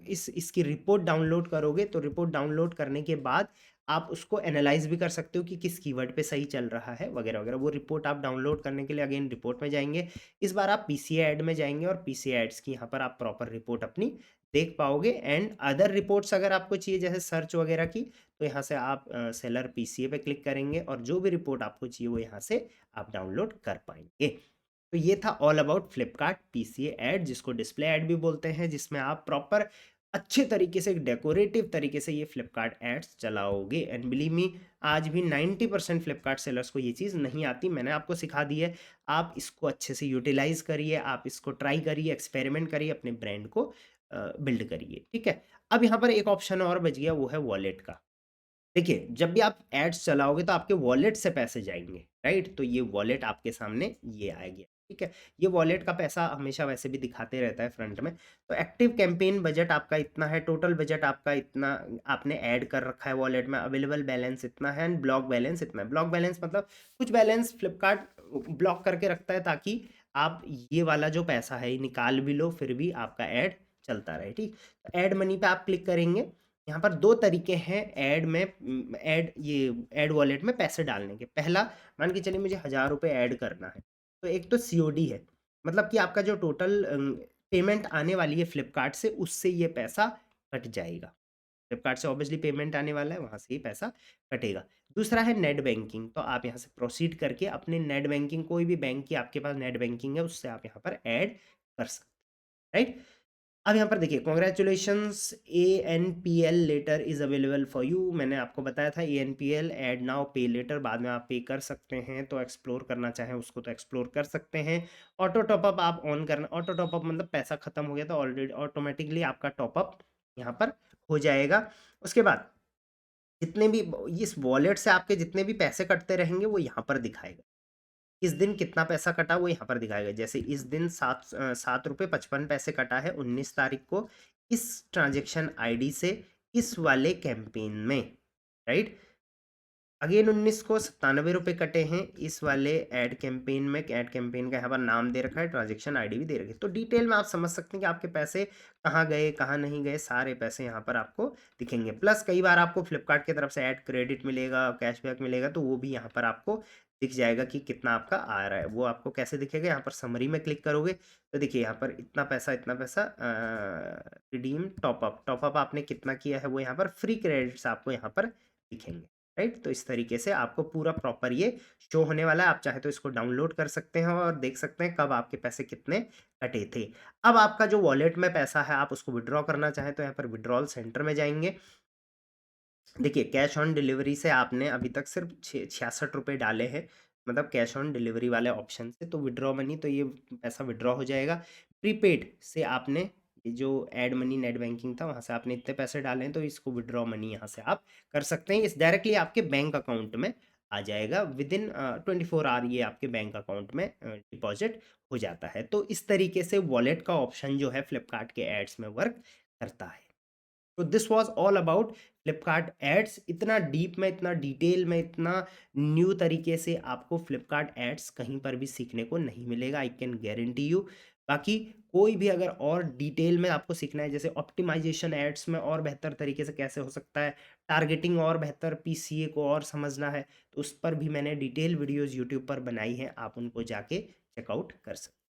इसकी रिपोर्ट डाउनलोड करोगे, तो रिपोर्ट डाउनलोड करने के बाद आप उसको एनालाइज भी कर सकते हो कि किस कीवर्ड पे सही चल रहा है, वगैरह वगैरह। वो रिपोर्ट आप डाउनलोड करने के लिए अगेन रिपोर्ट में जाएंगे। इस बार आप पीसीए ऐड में जाएंगे और पीसीए एड्स की यहाँ पर आप प्रॉपर रिपोर्ट अपनी देख पाओगे। एंड अदर रिपोर्ट्स अगर आपको चाहिए, जैसे सर्च वगैरह की, तो यहाँ से आप सेलर पीसीए पे क्लिक करेंगे और जो भी रिपोर्ट आपको चाहिए वो यहाँ से आप डाउनलोड कर पाएंगे। तो ये था all about Flipkart PCA add, जिसको डिस्प्ले ऐड भी बोलते हैं, जिसमें आप प्रॉपर अच्छे तरीके से, एक डेकोरेटिव तरीके से ये फ्लिपकार्ट एड्स चलाओगे। एंड बिलीव मी, आज भी 90% फ्लिपकार्ट सेलर्स को ये चीज़ नहीं आती, मैंने आपको सिखा दी है। आप इसको अच्छे से यूटिलाइज करिए, आप इसको ट्राई करिए, एक्सपेरिमेंट करिए, अपने ब्रांड को बिल्ड करिए, ठीक है। अब यहाँ पर एक ऑप्शन और बच गया, वो है वॉलेट का। देखिए, जब भी आप एड्स चलाओगे तो आपके वॉलेट से पैसे जाएँगे, राइट? तो ये वॉलेट आपके सामने ये आएगी, ठीक है? ये वॉलेट का पैसा हमेशा वैसे भी दिखाते रहता है फ्रंट में। तो एक्टिव कैंपेन बजट आपका इतना है, टोटल बजट आपका इतना आपने ऐड कर रखा है वॉलेट में, अवेलेबल बैलेंस इतना है एंड ब्लॉक बैलेंस इतना है। ब्लॉक बैलेंस मतलब कुछ बैलेंस फ्लिपकार्ट ब्लॉक करके रखता है, ताकि आप ये वाला जो पैसा है ये निकाल भी लो, फिर भी आपका ऐड चलता रहे, ठीक? ऐड मनी पे आप क्लिक करेंगे। यहाँ पर 2 तरीके हैं ऐड में, ऐड वॉलेट में पैसे डालने के। पहला, मान के चलिए मुझे ₹1000 ऐड करना है, तो एक तो सीओडी है, मतलब कि आपका जो टोटल पेमेंट आने वाली है फ्लिपकार्ट से, उससे ये पैसा कट जाएगा। फ्लिपकार्ट से ऑब्वियसली पेमेंट आने वाला है, वहाँ से ही पैसा कटेगा। दूसरा है नेट बैंकिंग, तो आप यहाँ से प्रोसीड करके अपने नेट बैंकिंग, कोई भी बैंक की आपके पास नेट बैंकिंग है, उससे आप यहाँ पर ऐड कर सकते हैं, राइट? अब यहाँ पर देखिए, congratulations, ANPL later is available for you. मैंने आपको बताया था ANPL, add now pay later, बाद में आप पे कर सकते हैं, तो एक्सप्लोर करना चाहें उसको तो एक्सप्लोर कर सकते हैं। ऑटो टॉपअप आप ऑन करना, ऑटो टॉपअप मतलब पैसा खत्म हो गया तो ऑलरेडी ऑटोमेटिकली आपका टॉपअप यहाँ पर हो जाएगा। उसके बाद जितने भी इस वॉलेट से आपके जितने भी पैसे कटते रहेंगे वो यहाँ पर दिखाएगा। इस दिन कितना पैसा कटा वो यहाँ पर दिखाएगा। जैसे इस दिन 7 रुपये 55 पैसे कटा है 19 तारीख को, इस ट्रांजेक्शन आईडी से, इस वाले कैंपेन में, राइट? अगेन 19 को 97 रुपये कटे हैं इस वाले ऐड कैंपेन में। ऐड कैंपेन का यहाँ पर नाम दे रखा है, ट्रांजेक्शन आईडी भी दे रखी है। तो डिटेल में आप समझ सकते हैं कि आपके पैसे कहाँ गए, कहाँ नहीं गए, सारे पैसे यहाँ पर आपको दिखेंगे। प्लस कई बार आपको फ्लिपकार्ट की तरफ से ऐड क्रेडिट मिलेगा, कैशबैक मिलेगा, तो वो भी यहाँ पर आपको दिख जाएगा कि कितना आपका आ रहा है। वो आपको कैसे दिखेगा, यहाँ पर समरी में क्लिक करोगे तो देखिए यहाँ पर इतना पैसा रिडीम टॉपअप, टॉपअप आपने कितना किया है वो यहाँ पर फ्री क्रेडिट्स आपको यहाँ पर दिखेंगे। राइट? तो इस तरीके से आपको पूरा प्रॉपर ये शो होने वाला है। आप चाहे तो इसको डाउनलोड कर सकते हैं और देख सकते हैं कब आपके पैसे कितने कटे थे। अब आपका जो वॉलेट में पैसा है आप उसको विथड्रॉ करना चाहें तो यहाँ पर विथड्रॉल सेंटर में जाएँगे। देखिए, कैश ऑन डिलीवरी से आपने अभी तक सिर्फ 66 रुपये डाले हैं, मतलब कैश ऑन डिलीवरी वाले ऑप्शन से, तो विड्रॉ मनी तो ये पैसा विड्रॉ हो जाएगा। प्रीपेड से आपने ये जो ऐड मनी नेट बैंकिंग था वहाँ से आपने इतने पैसे डाले हैं तो इसको विड्रॉ मनी यहाँ से आप कर सकते हैं। इस डायरेक्टली आपके बैंक अकाउंट में आ जाएगा, विद इन 24 आवर ये आपके बैंक अकाउंट में डिपॉजिट हो जाता है। तो इस तरीके से वॉलेट का ऑप्शन जो है फ्लिपकार्ट के एड्स में वर्क करता है। तो this was all about Flipkart ads. इतना डीप में, इतना डिटेल में, इतना न्यू तरीके से आपको फ्लिपकार्ट एड्स कहीं पर भी सीखने को नहीं मिलेगा, आई कैन गारंटी यू। बाकी कोई भी अगर और डिटेल में आपको सीखना है, जैसे ऑप्टिमाइजेशन एड्स में और बेहतर तरीके से कैसे हो सकता है, टारगेटिंग और बेहतर, पीसीए को और समझना है, तो उस पर भी मैंने डिटेल वीडियोस यूट्यूब पर बनाई हैं, आप उनको जाके चेकआउट कर सकते हैं।